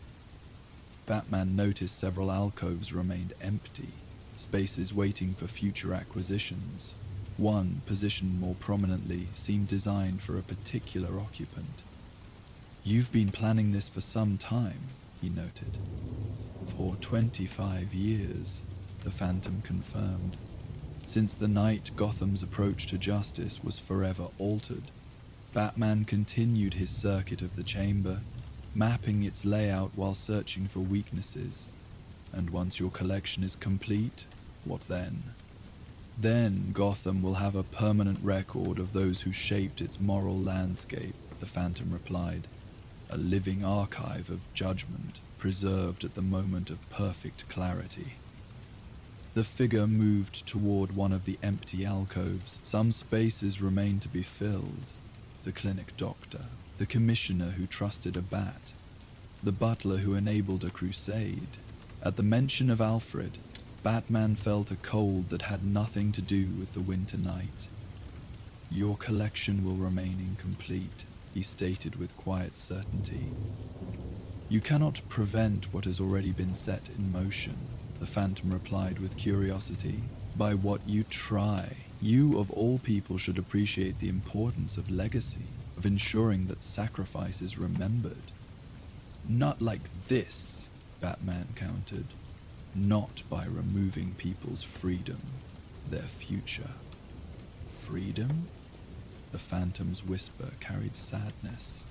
Batman noticed several alcoves remained empty, spaces waiting for future acquisitions. One, positioned more prominently, seemed designed for a particular occupant. "You've been planning this for some time," he noted. "For 25 years, the Phantom confirmed. Since the night Gotham's approach to justice was forever altered, Batman continued his circuit of the chamber, mapping its layout while searching for weaknesses. And once your collection is complete, what then? Then Gotham will have a permanent record of those who shaped its moral landscape," the Phantom replied. "A living archive of judgment, preserved at the moment of perfect clarity." The figure moved toward one of the empty alcoves. Some spaces remained to be filled. The clinic doctor, the commissioner who trusted a bat, the butler who enabled a crusade. At the mention of Alfred, Batman felt a cold that had nothing to do with the winter night. "Your collection will remain incomplete," he stated with quiet certainty. "You cannot prevent what has already been set in motion," the Phantom replied with curiosity. "By what you try. You, of all people, should appreciate the importance of legacy, of ensuring that sacrifice is remembered." "Not like this," Batman countered. "Not by removing people's freedom, their future." "Freedom?" The Phantom's whisper carried sadness.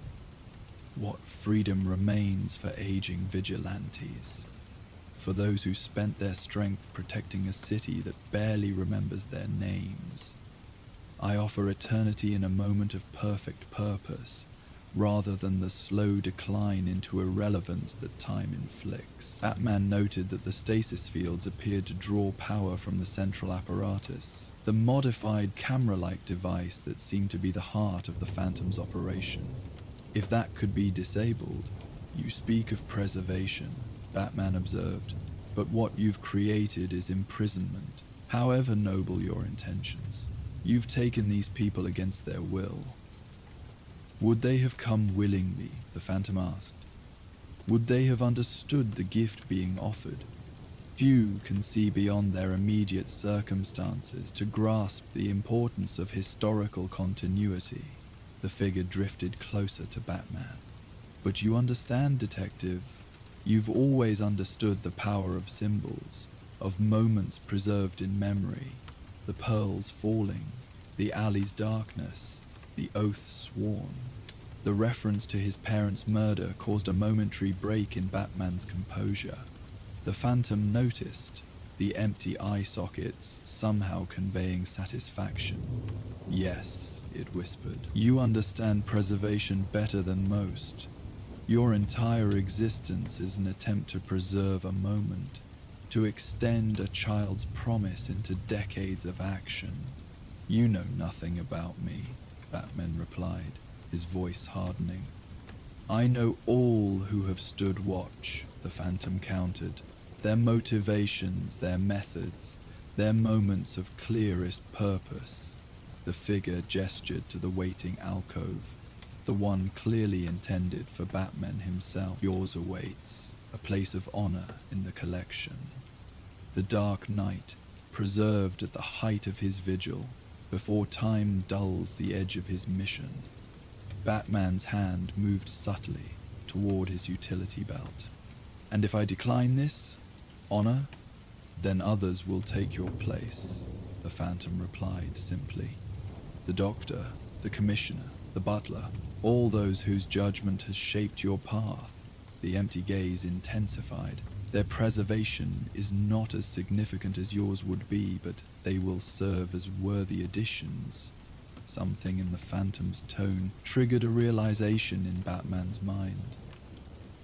"What freedom remains for aging vigilantes? For those who spent their strength protecting a city that barely remembers their names? I offer eternity in a moment of perfect purpose, rather than the slow decline into irrelevance that time inflicts." Batman noted that the stasis fields appeared to draw power from the central apparatus, the modified camera-like device that seemed to be the heart of the Phantom's operation. "If that could be disabled..." "You speak of preservation," Batman observed, "but what you've created is imprisonment, however noble your intentions. You've taken these people against their will." "Would they have come willingly?" the Phantom asked. "Would they have understood the gift being offered? Few can see beyond their immediate circumstances to grasp the importance of historical continuity." The figure drifted closer to Batman. "But you understand, Detective. You've always understood the power of symbols, of moments preserved in memory, the pearls falling, the alley's darkness, the oath sworn." The reference to his parents' murder caused a momentary break in Batman's composure. The Phantom noticed, the empty eye sockets somehow conveying satisfaction. "Yes," it whispered, "you understand preservation better than most. Your entire existence is an attempt to preserve a moment, to extend a child's promise into decades of action." "You know nothing about me," Batman replied, his voice hardening. "I know all who have stood watch," the Phantom countered. "Their motivations, their methods, their moments of clearest purpose." The figure gestured to the waiting alcove, the one clearly intended for Batman himself. "Yours awaits, a place of honor in the collection. The Dark Knight, preserved at the height of his vigil, before time dulls the edge of his mission." Batman's hand moved subtly toward his utility belt. "And if I decline this honor, then others will take your place," the Phantom replied simply. "The doctor, the commissioner, the butler, all those whose judgment has shaped your path." The empty gaze intensified. "Their preservation is not as significant as yours would be, but they will serve as worthy additions." Something in the Phantom's tone triggered a realization in Batman's mind.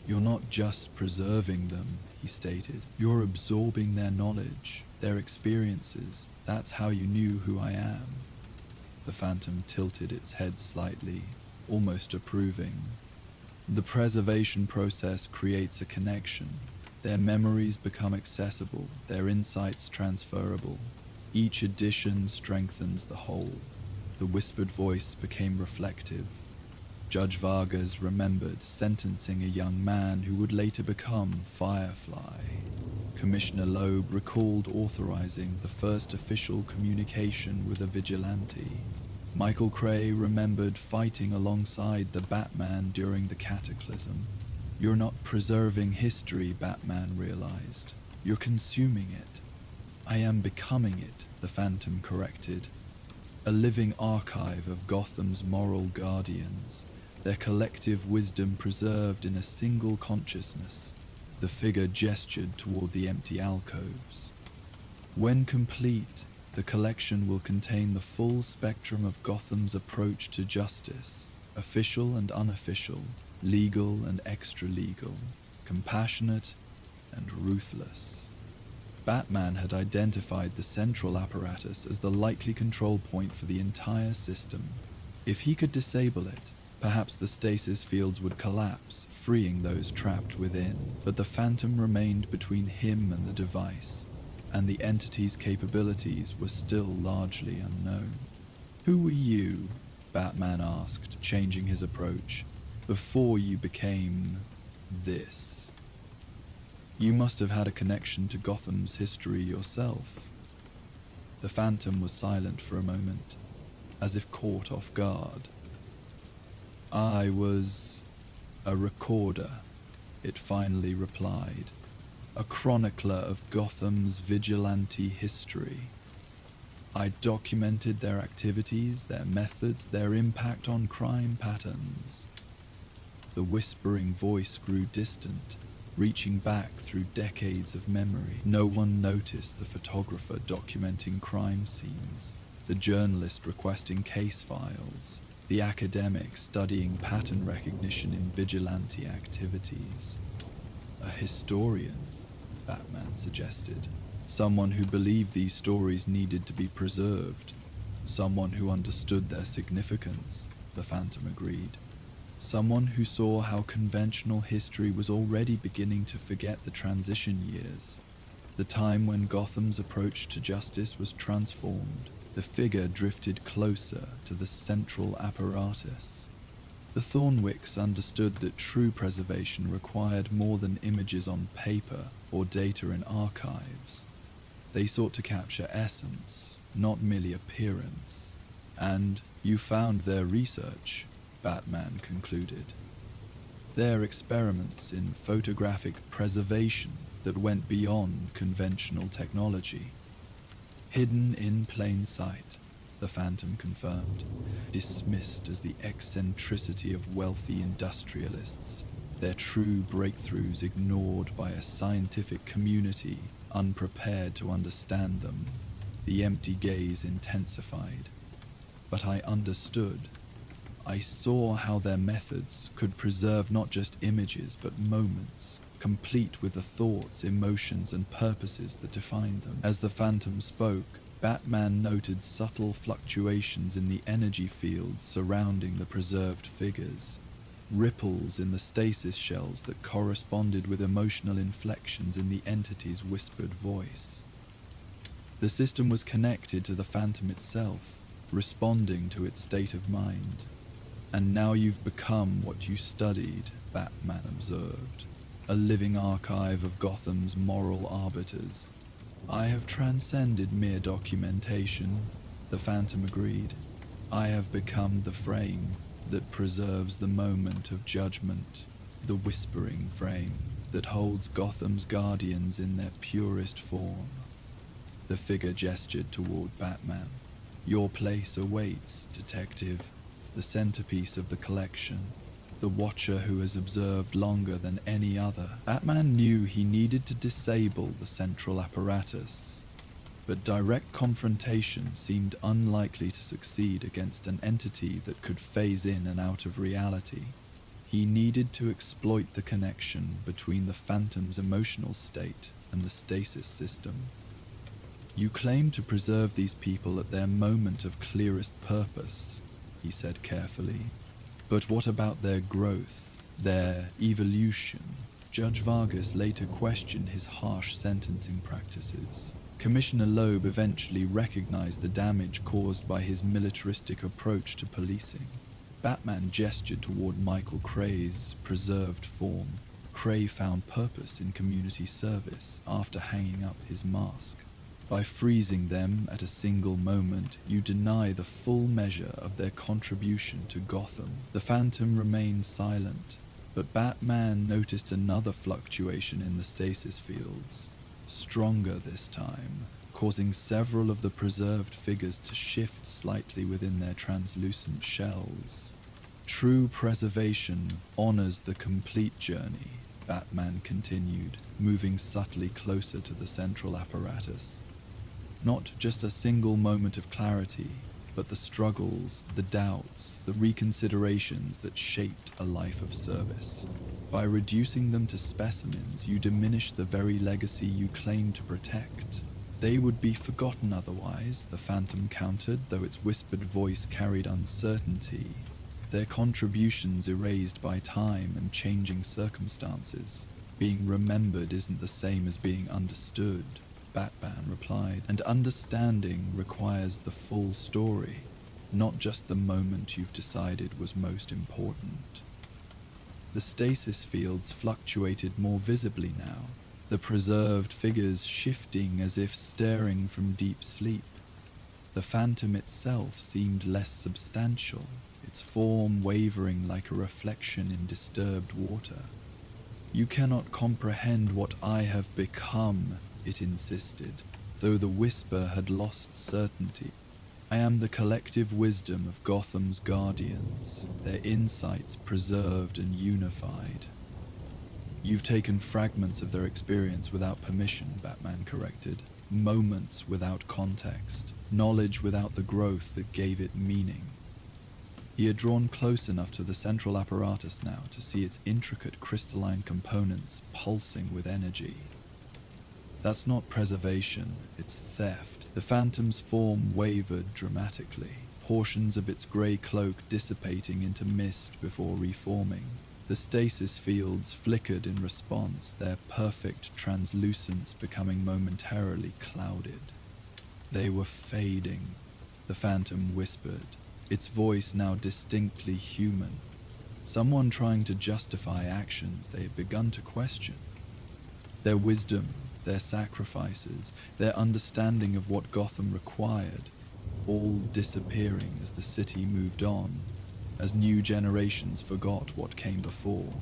"You're not just preserving them," he stated. "You're absorbing their knowledge, their experiences. That's how you knew who I am." The Phantom tilted its head slightly, almost approving. "The preservation process creates a connection. Their memories become accessible, their insights transferable. Each addition strengthens the whole." The whispered voice became reflective. Judge Vargas remembered sentencing a young man who would later become Firefly. Commissioner Loeb recalled authorizing the first official communication with a vigilante. Michael Cray remembered fighting alongside the Batman during the Cataclysm. "You're not preserving history," Batman realized. "You're consuming it." "I am becoming it," the Phantom corrected. "A living archive of Gotham's moral guardians, their collective wisdom preserved in a single consciousness." The figure gestured toward the empty alcoves. "When complete, the collection will contain the full spectrum of Gotham's approach to justice, official and unofficial, legal and extra-legal, compassionate and ruthless." Batman had identified the central apparatus as the likely control point for the entire system. If he could disable it, perhaps the stasis fields would collapse, freeing those trapped within. But the Phantom remained between him and the device, and the entity's capabilities were still largely unknown. "Who were you?" Batman asked, changing his approach, "before you became this?" "You must have had a connection to Gotham's history yourself." The Phantom was silent for a moment, as if caught off guard. "I was a recorder," it finally replied. "A chronicler of Gotham's vigilante history. I documented their activities, their methods, their impact on crime patterns." The whispering voice grew distant, reaching back through decades of memory. No one noticed the photographer documenting crime scenes, the journalist requesting case files, the academic studying pattern recognition in vigilante activities. "A historian," Batman suggested. "Someone who believed these stories needed to be preserved. Someone who understood their significance," the Phantom agreed. "Someone who saw how conventional history was already beginning to forget the transition years, the time when Gotham's approach to justice was transformed." The figure drifted closer to the central apparatus. The Thornwicks understood that true preservation required more than images on paper or data in archives. They sought to capture essence, not merely appearance. "And you found their research," Batman concluded. "Their experiments in photographic preservation that went beyond conventional technology." "Hidden in plain sight," the Phantom confirmed, "dismissed as the eccentricity of wealthy industrialists, their true breakthroughs ignored by a scientific community unprepared to understand them." The empty gaze intensified. "But I understood. I saw how their methods could preserve not just images but moments, complete with the thoughts, emotions, and purposes that defined them." As the Phantom spoke, Batman noted subtle fluctuations in the energy fields surrounding the preserved figures, ripples in the stasis shells that corresponded with emotional inflections in the entity's whispered voice. The system was connected to the Phantom itself, responding to its state of mind. "And now you've become what you studied," Batman observed. "A living archive of Gotham's moral arbiters." "I have transcended mere documentation," the Phantom agreed. "I have become the frame that preserves the moment of judgment, the whispering frame that holds Gotham's guardians in their purest form." The figure gestured toward Batman. "Your place awaits, detective, the centerpiece of the collection. The watcher who has observed longer than any other." Batman knew he needed to disable the central apparatus, but direct confrontation seemed unlikely to succeed against an entity that could phase in and out of reality. He needed to exploit the connection between the Phantom's emotional state and the stasis system. "You claim to preserve these people at their moment of clearest purpose," he said carefully. "But what about their growth, their evolution?" Judge Vargas later questioned his harsh sentencing practices. Commissioner Loeb eventually recognized the damage caused by his militaristic approach to policing. Batman gestured toward Michael Cray's preserved form. Cray found purpose in community service after hanging up his mask. By freezing them at a single moment, you deny the full measure of their contribution to Gotham. The Phantom remained silent, but Batman noticed another fluctuation in the stasis fields, stronger this time, causing several of the preserved figures to shift slightly within their translucent shells. True preservation honors the complete journey, Batman continued, moving subtly closer to the central apparatus. Not just a single moment of clarity, but the struggles, the doubts, the reconsiderations that shaped a life of service. By reducing them to specimens, you diminish the very legacy you claim to protect. They would be forgotten otherwise, the Phantom countered, though its whispered voice carried uncertainty. Their contributions erased by time and changing circumstances. Being remembered isn't the same as being understood, Batman replied, and understanding requires the full story, not just the moment you've decided was most important. The stasis fields fluctuated more visibly now, the preserved figures shifting as if staring from deep sleep. The Phantom itself seemed less substantial, its form wavering like a reflection in disturbed water. "You cannot comprehend what I have become," it insisted, though the whisper had lost certainty. "I am the collective wisdom of Gotham's guardians, their insights preserved and unified." "You've taken fragments of their experience without permission," Batman corrected. "Moments without context, knowledge without the growth that gave it meaning." He had drawn close enough to the central apparatus now to see its intricate crystalline components pulsing with energy. "That's not preservation, it's theft." The Phantom's form wavered dramatically, portions of its grey cloak dissipating into mist before reforming. The stasis fields flickered in response, their perfect translucence becoming momentarily clouded. "They were fading," the Phantom whispered, its voice now distinctly human. Someone trying to justify actions they had begun to question. Their wisdom, their sacrifices, their understanding of what Gotham required, all disappearing as the city moved on, as new generations forgot what came before.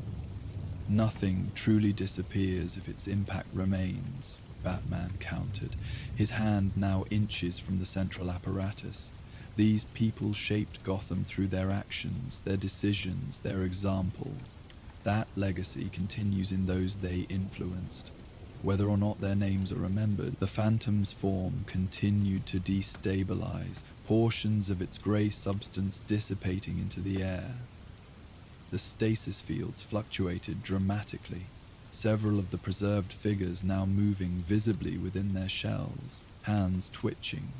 "Nothing truly disappears if its impact remains," Batman countered, his hand now inches from the central apparatus. "These people shaped Gotham through their actions, their decisions, their example. That legacy continues in those they influenced. Whether or not their names are remembered, the Phantom's form continued to destabilize, portions of its grey substance dissipating into the air. The stasis fields fluctuated dramatically, several of the preserved figures now moving visibly within their shells, hands twitching,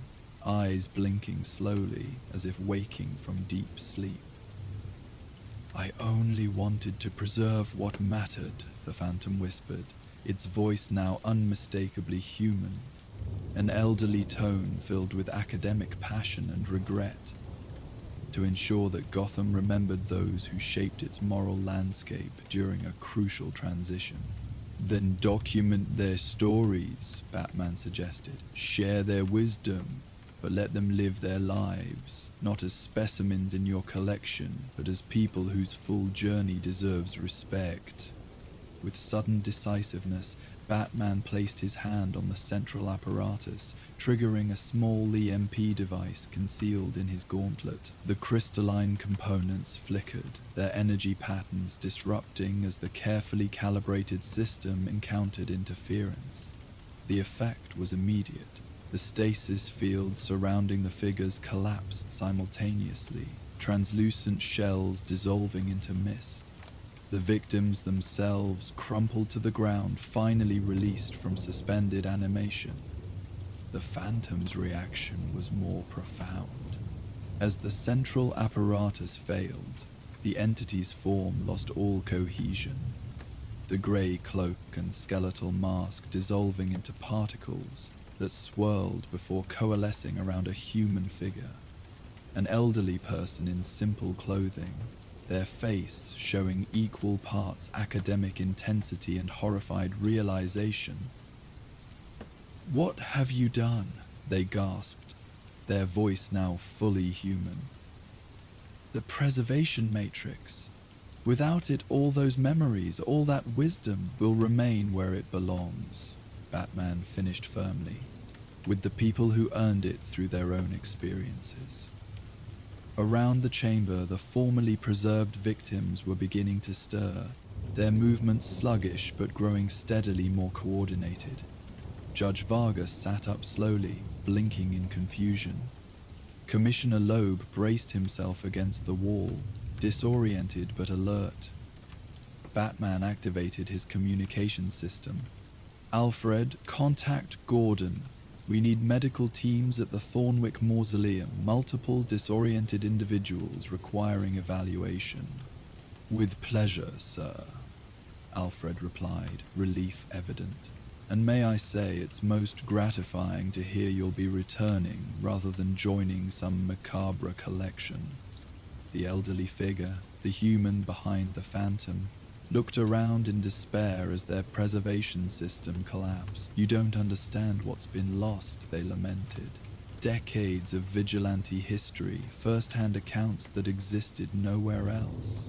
eyes blinking slowly as if waking from deep sleep. "I only wanted to preserve what mattered," the Phantom whispered, its voice now unmistakably human, an elderly tone filled with academic passion and regret, "to ensure that Gotham remembered those who shaped its moral landscape during a crucial transition." "Then document their stories," Batman suggested. "Share their wisdom, but let them live their lives, not as specimens in your collection, but as people whose full journey deserves respect." With sudden decisiveness, Batman placed his hand on the central apparatus, triggering a small EMP device concealed in his gauntlet. The crystalline components flickered, their energy patterns disrupting as the carefully calibrated system encountered interference. The effect was immediate. The stasis fields surrounding the figures collapsed simultaneously, translucent shells dissolving into mist. The victims themselves crumpled to the ground, finally released from suspended animation. The Phantom's reaction was more profound. As the central apparatus failed, the entity's form lost all cohesion, the grey cloak and skeletal mask dissolving into particles that swirled before coalescing around a human figure. an elderly person in simple clothing, their face showing equal parts academic intensity and horrified realization. "What have you done?" they gasped, their voice now fully human. "The preservation matrix. Without it, all those memories, all that wisdom will remain where it belongs," Batman finished firmly, "with the people who earned it through their own experiences." Around the chamber, the formerly preserved victims were beginning to stir, their movements sluggish but growing steadily more coordinated. Judge Vargas sat up slowly, blinking in confusion. Commissioner Loeb braced himself against the wall, disoriented but alert. Batman activated his communication system. "Alfred, contact Gordon. We need medical teams at the Thornwick Mausoleum, multiple disoriented individuals requiring evaluation." "With pleasure, sir," Alfred replied, relief evident. "And may I say it's most gratifying to hear you'll be returning rather than joining some macabre collection." The elderly figure, the human behind the phantom, looked around in despair as their preservation system collapsed. "You don't understand what's been lost," they lamented. "Decades of vigilante history, first-hand accounts that existed nowhere else."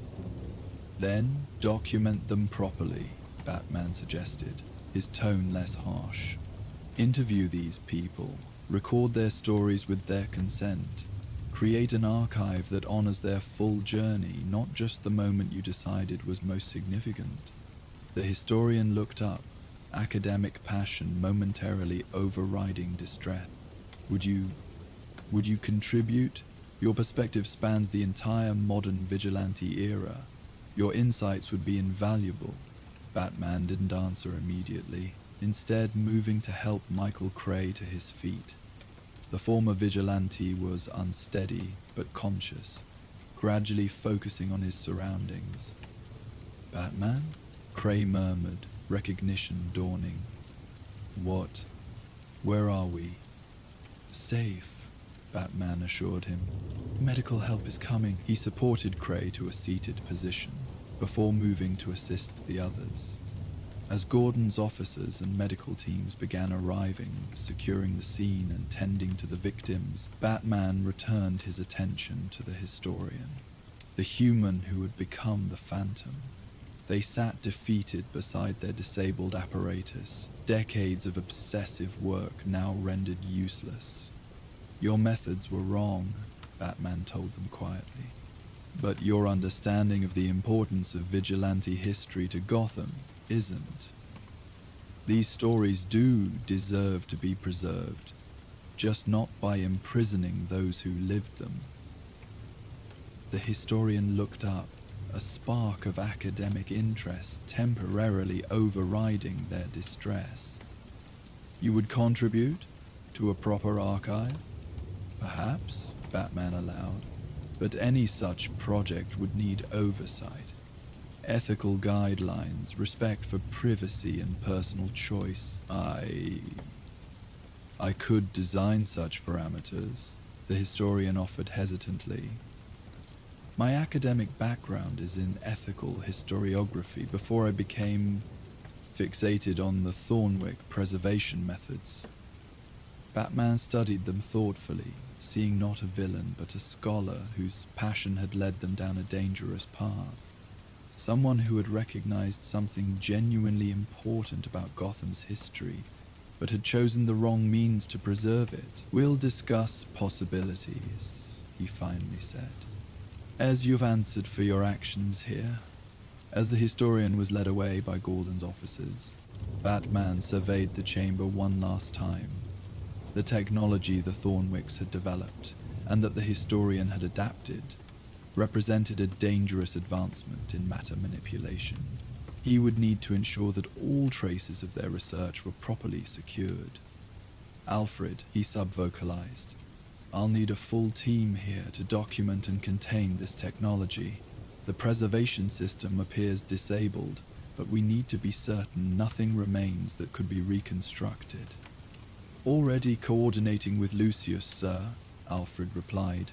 "Then document them properly," Batman suggested, his tone less harsh. "Interview these people, record their stories with their consent. Create an archive that honors their full journey, not just the moment you decided was most significant." The historian looked up, academic passion momentarily overriding distress. Would you contribute? Your perspective spans the entire modern vigilante era. Your insights would be invaluable." Batman didn't answer immediately, instead moving to help Michael Cray to his feet. The former vigilante was unsteady but conscious, gradually focusing on his surroundings. "Batman?" Cray murmured, recognition dawning. "What? Where are we?" "Safe," Batman assured him. "Medical help is coming." He supported Cray to a seated position, before moving to assist the others. As Gordon's officers and medical teams began arriving, securing the scene and tending to the victims, Batman returned his attention to the historian, the human who had become the Phantom. They sat defeated beside their disabled apparatus, decades of obsessive work now rendered useless. "Your methods were wrong," Batman told them quietly. "But your understanding of the importance of vigilante history to Gotham isn't. These stories do deserve to be preserved, just not by imprisoning those who lived them." The historian looked up, a spark of academic interest temporarily overriding their distress. "You would contribute to a proper archive?" "Perhaps," Batman allowed, "but any such project would need oversight. Ethical guidelines, respect for privacy and personal choice. I could design such parameters," the historian offered hesitantly. "My academic background is in ethical historiography before I became fixated on the Thornwick preservation methods." Batman studied them thoughtfully, seeing not a villain but a scholar whose passion had led them down a dangerous path. Someone who had recognized something genuinely important about Gotham's history, but had chosen the wrong means to preserve it. "We'll discuss possibilities," he finally said, "as you've answered for your actions here." As the historian was led away by Gordon's officers, Batman surveyed the chamber one last time. The technology the Thornwicks had developed, and that the historian had adapted, represented a dangerous advancement in matter manipulation. He would need to ensure that all traces of their research were properly secured. "Alfred," he sub-vocalized, "I'll need a full team here to document and contain this technology. The preservation system appears disabled, but we need to be certain nothing remains that could be reconstructed." "Already coordinating with Lucius, sir," Alfred replied.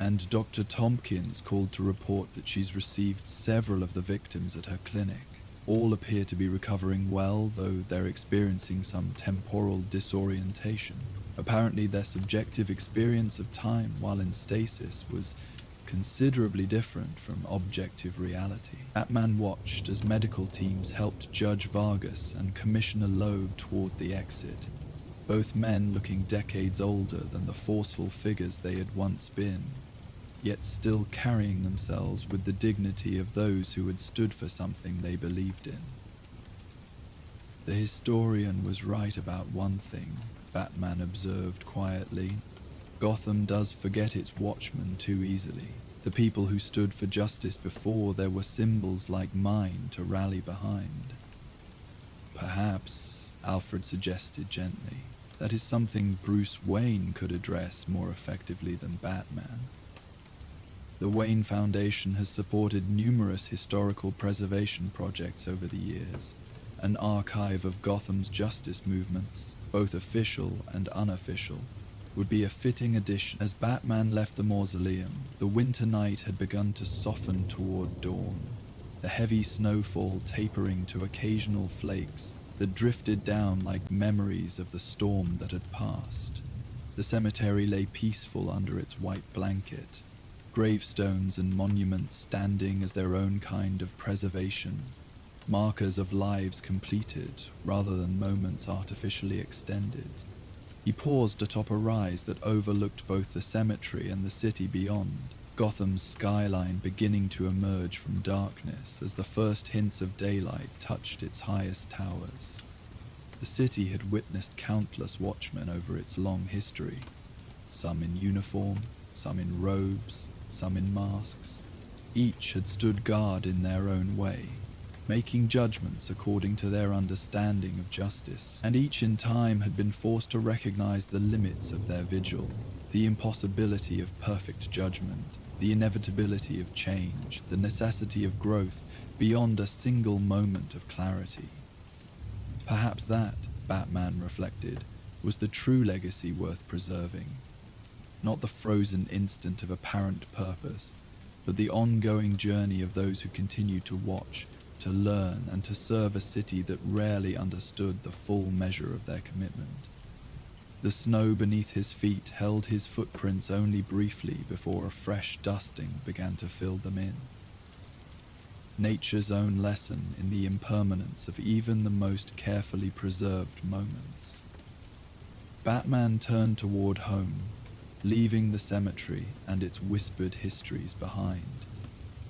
and Dr. Tompkins called to report that she's received several of the victims at her clinic. All appear to be recovering well, though they're experiencing some temporal disorientation. Apparently their subjective experience of time while in stasis was considerably different from objective reality. Batman watched as medical teams helped Judge Vargas and Commissioner Loeb toward the exit, both men looking decades older than the forceful figures they had once been, yet still carrying themselves with the dignity of those who had stood for something they believed in. The historian was right about one thing, Batman observed quietly. Gotham does forget its watchmen too easily. The people who stood for justice before there were symbols like mine to rally behind. Perhaps, Alfred suggested gently, that is something Bruce Wayne could address more effectively than Batman. The Wayne Foundation has supported numerous historical preservation projects over the years, an archive of Gotham's justice movements, both official and unofficial, would be a fitting addition. As Batman left the mausoleum, the winter night had begun to soften toward dawn, the heavy snowfall tapering to occasional flakes that drifted down like memories of the storm that had passed. The cemetery lay peaceful under its white blanket, gravestones and monuments standing as their own kind of preservation, markers of lives completed rather than moments artificially extended. He paused atop a rise that overlooked both the cemetery and the city beyond, Gotham's skyline beginning to emerge from darkness as the first hints of daylight touched its highest towers. The city had witnessed countless watchmen over its long history, some in uniform, some in robes, some in masks. Each had stood guard in their own way, making judgments according to their understanding of justice, and each in time had been forced to recognize the limits of their vigil, the impossibility of perfect judgment, the inevitability of change, the necessity of growth beyond a single moment of clarity. Perhaps that, Batman reflected, was the true legacy worth preserving. Not the frozen instant of apparent purpose, but the ongoing journey of those who continued to watch, to learn, and to serve a city that rarely understood the full measure of their commitment. The snow beneath his feet held his footprints only briefly before a fresh dusting began to fill them in. Nature's own lesson in the impermanence of even the most carefully preserved moments. Batman turned toward home, leaving the cemetery and its whispered histories behind,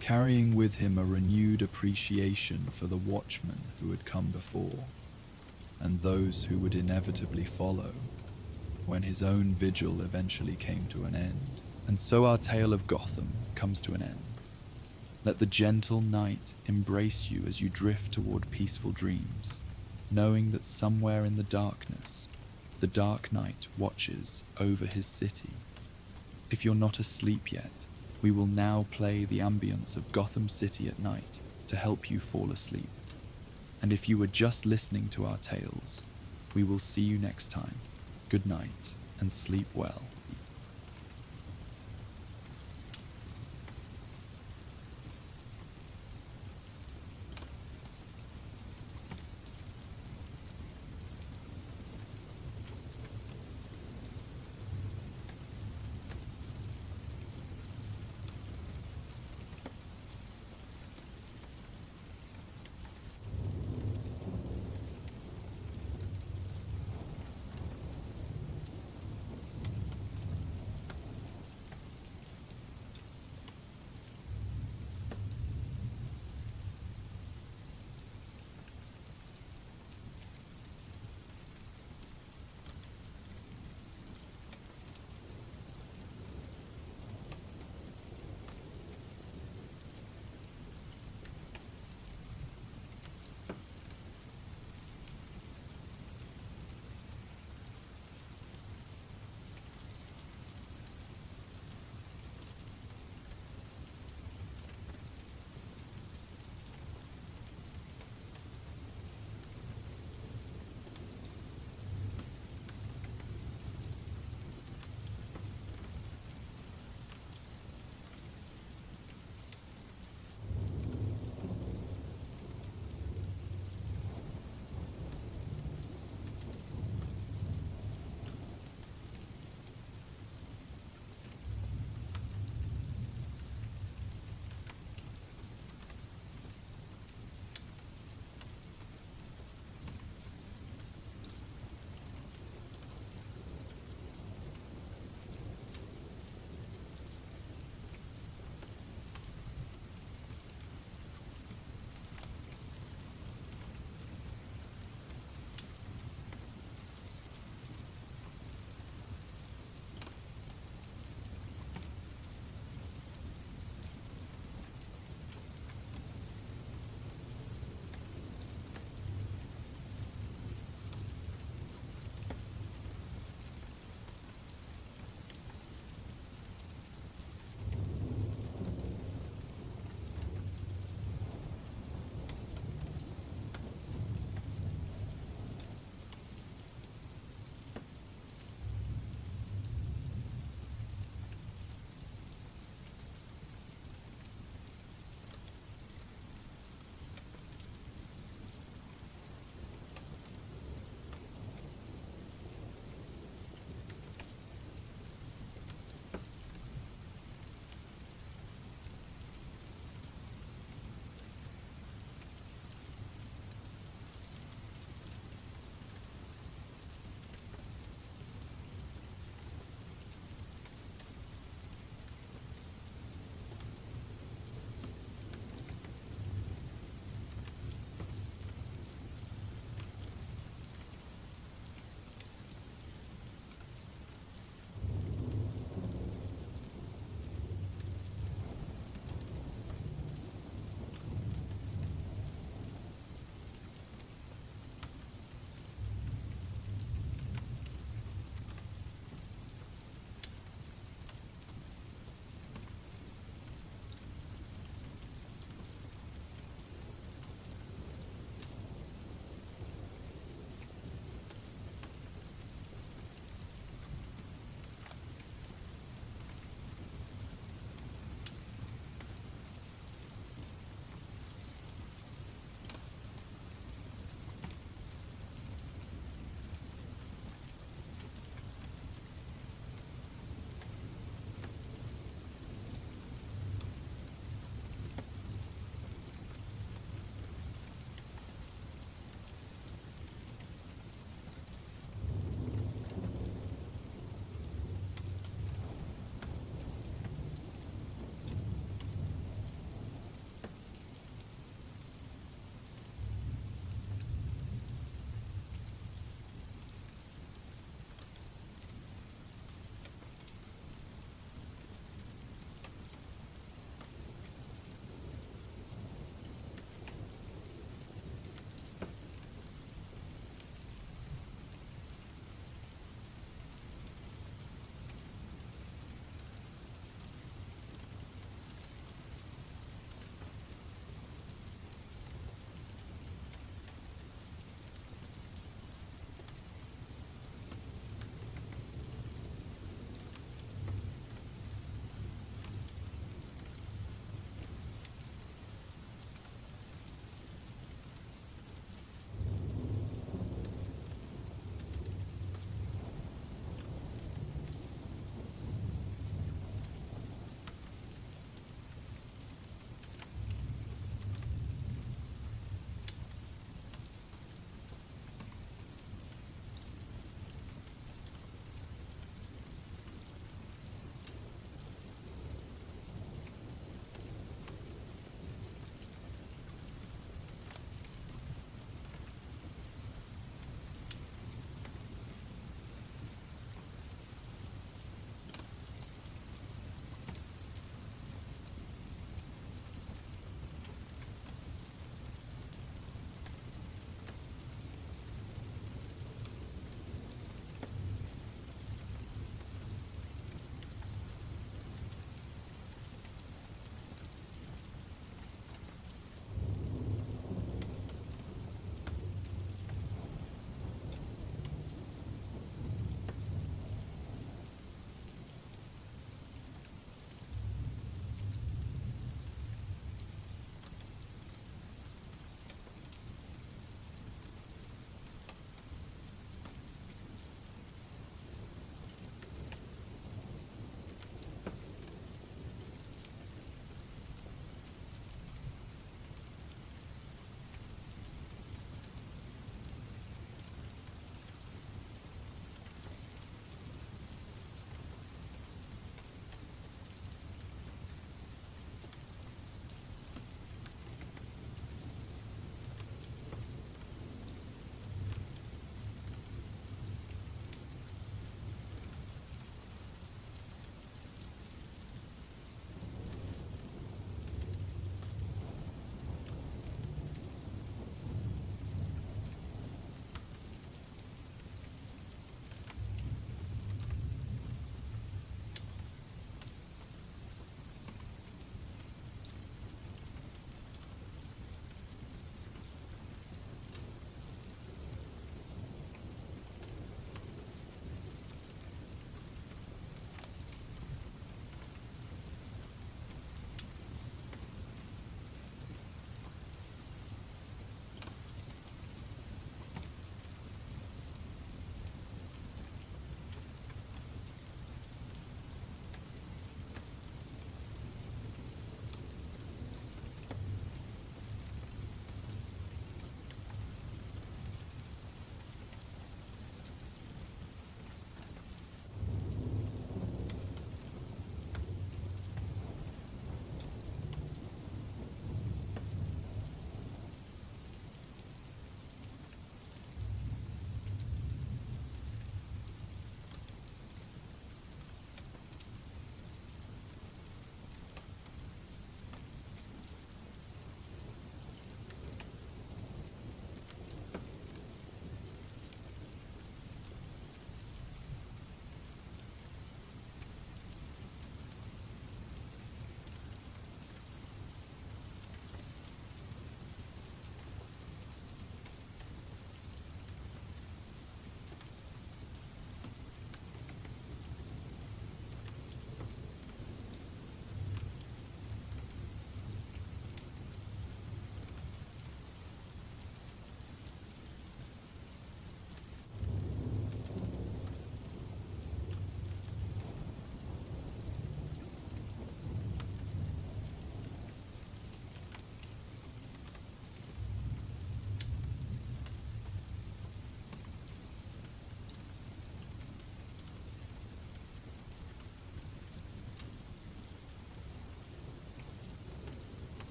carrying with him a renewed appreciation for the watchmen who had come before, and those who would inevitably follow, when his own vigil eventually came to an end. And so our tale of Gotham comes to an end. Let the gentle night embrace you as you drift toward peaceful dreams, knowing that somewhere in the darkness, the Dark Knight watches over his city. If you're not asleep yet, we will now play the ambience of Gotham City at night to help you fall asleep. And if you were just listening to our tales, we will see you next time. Good night and sleep well.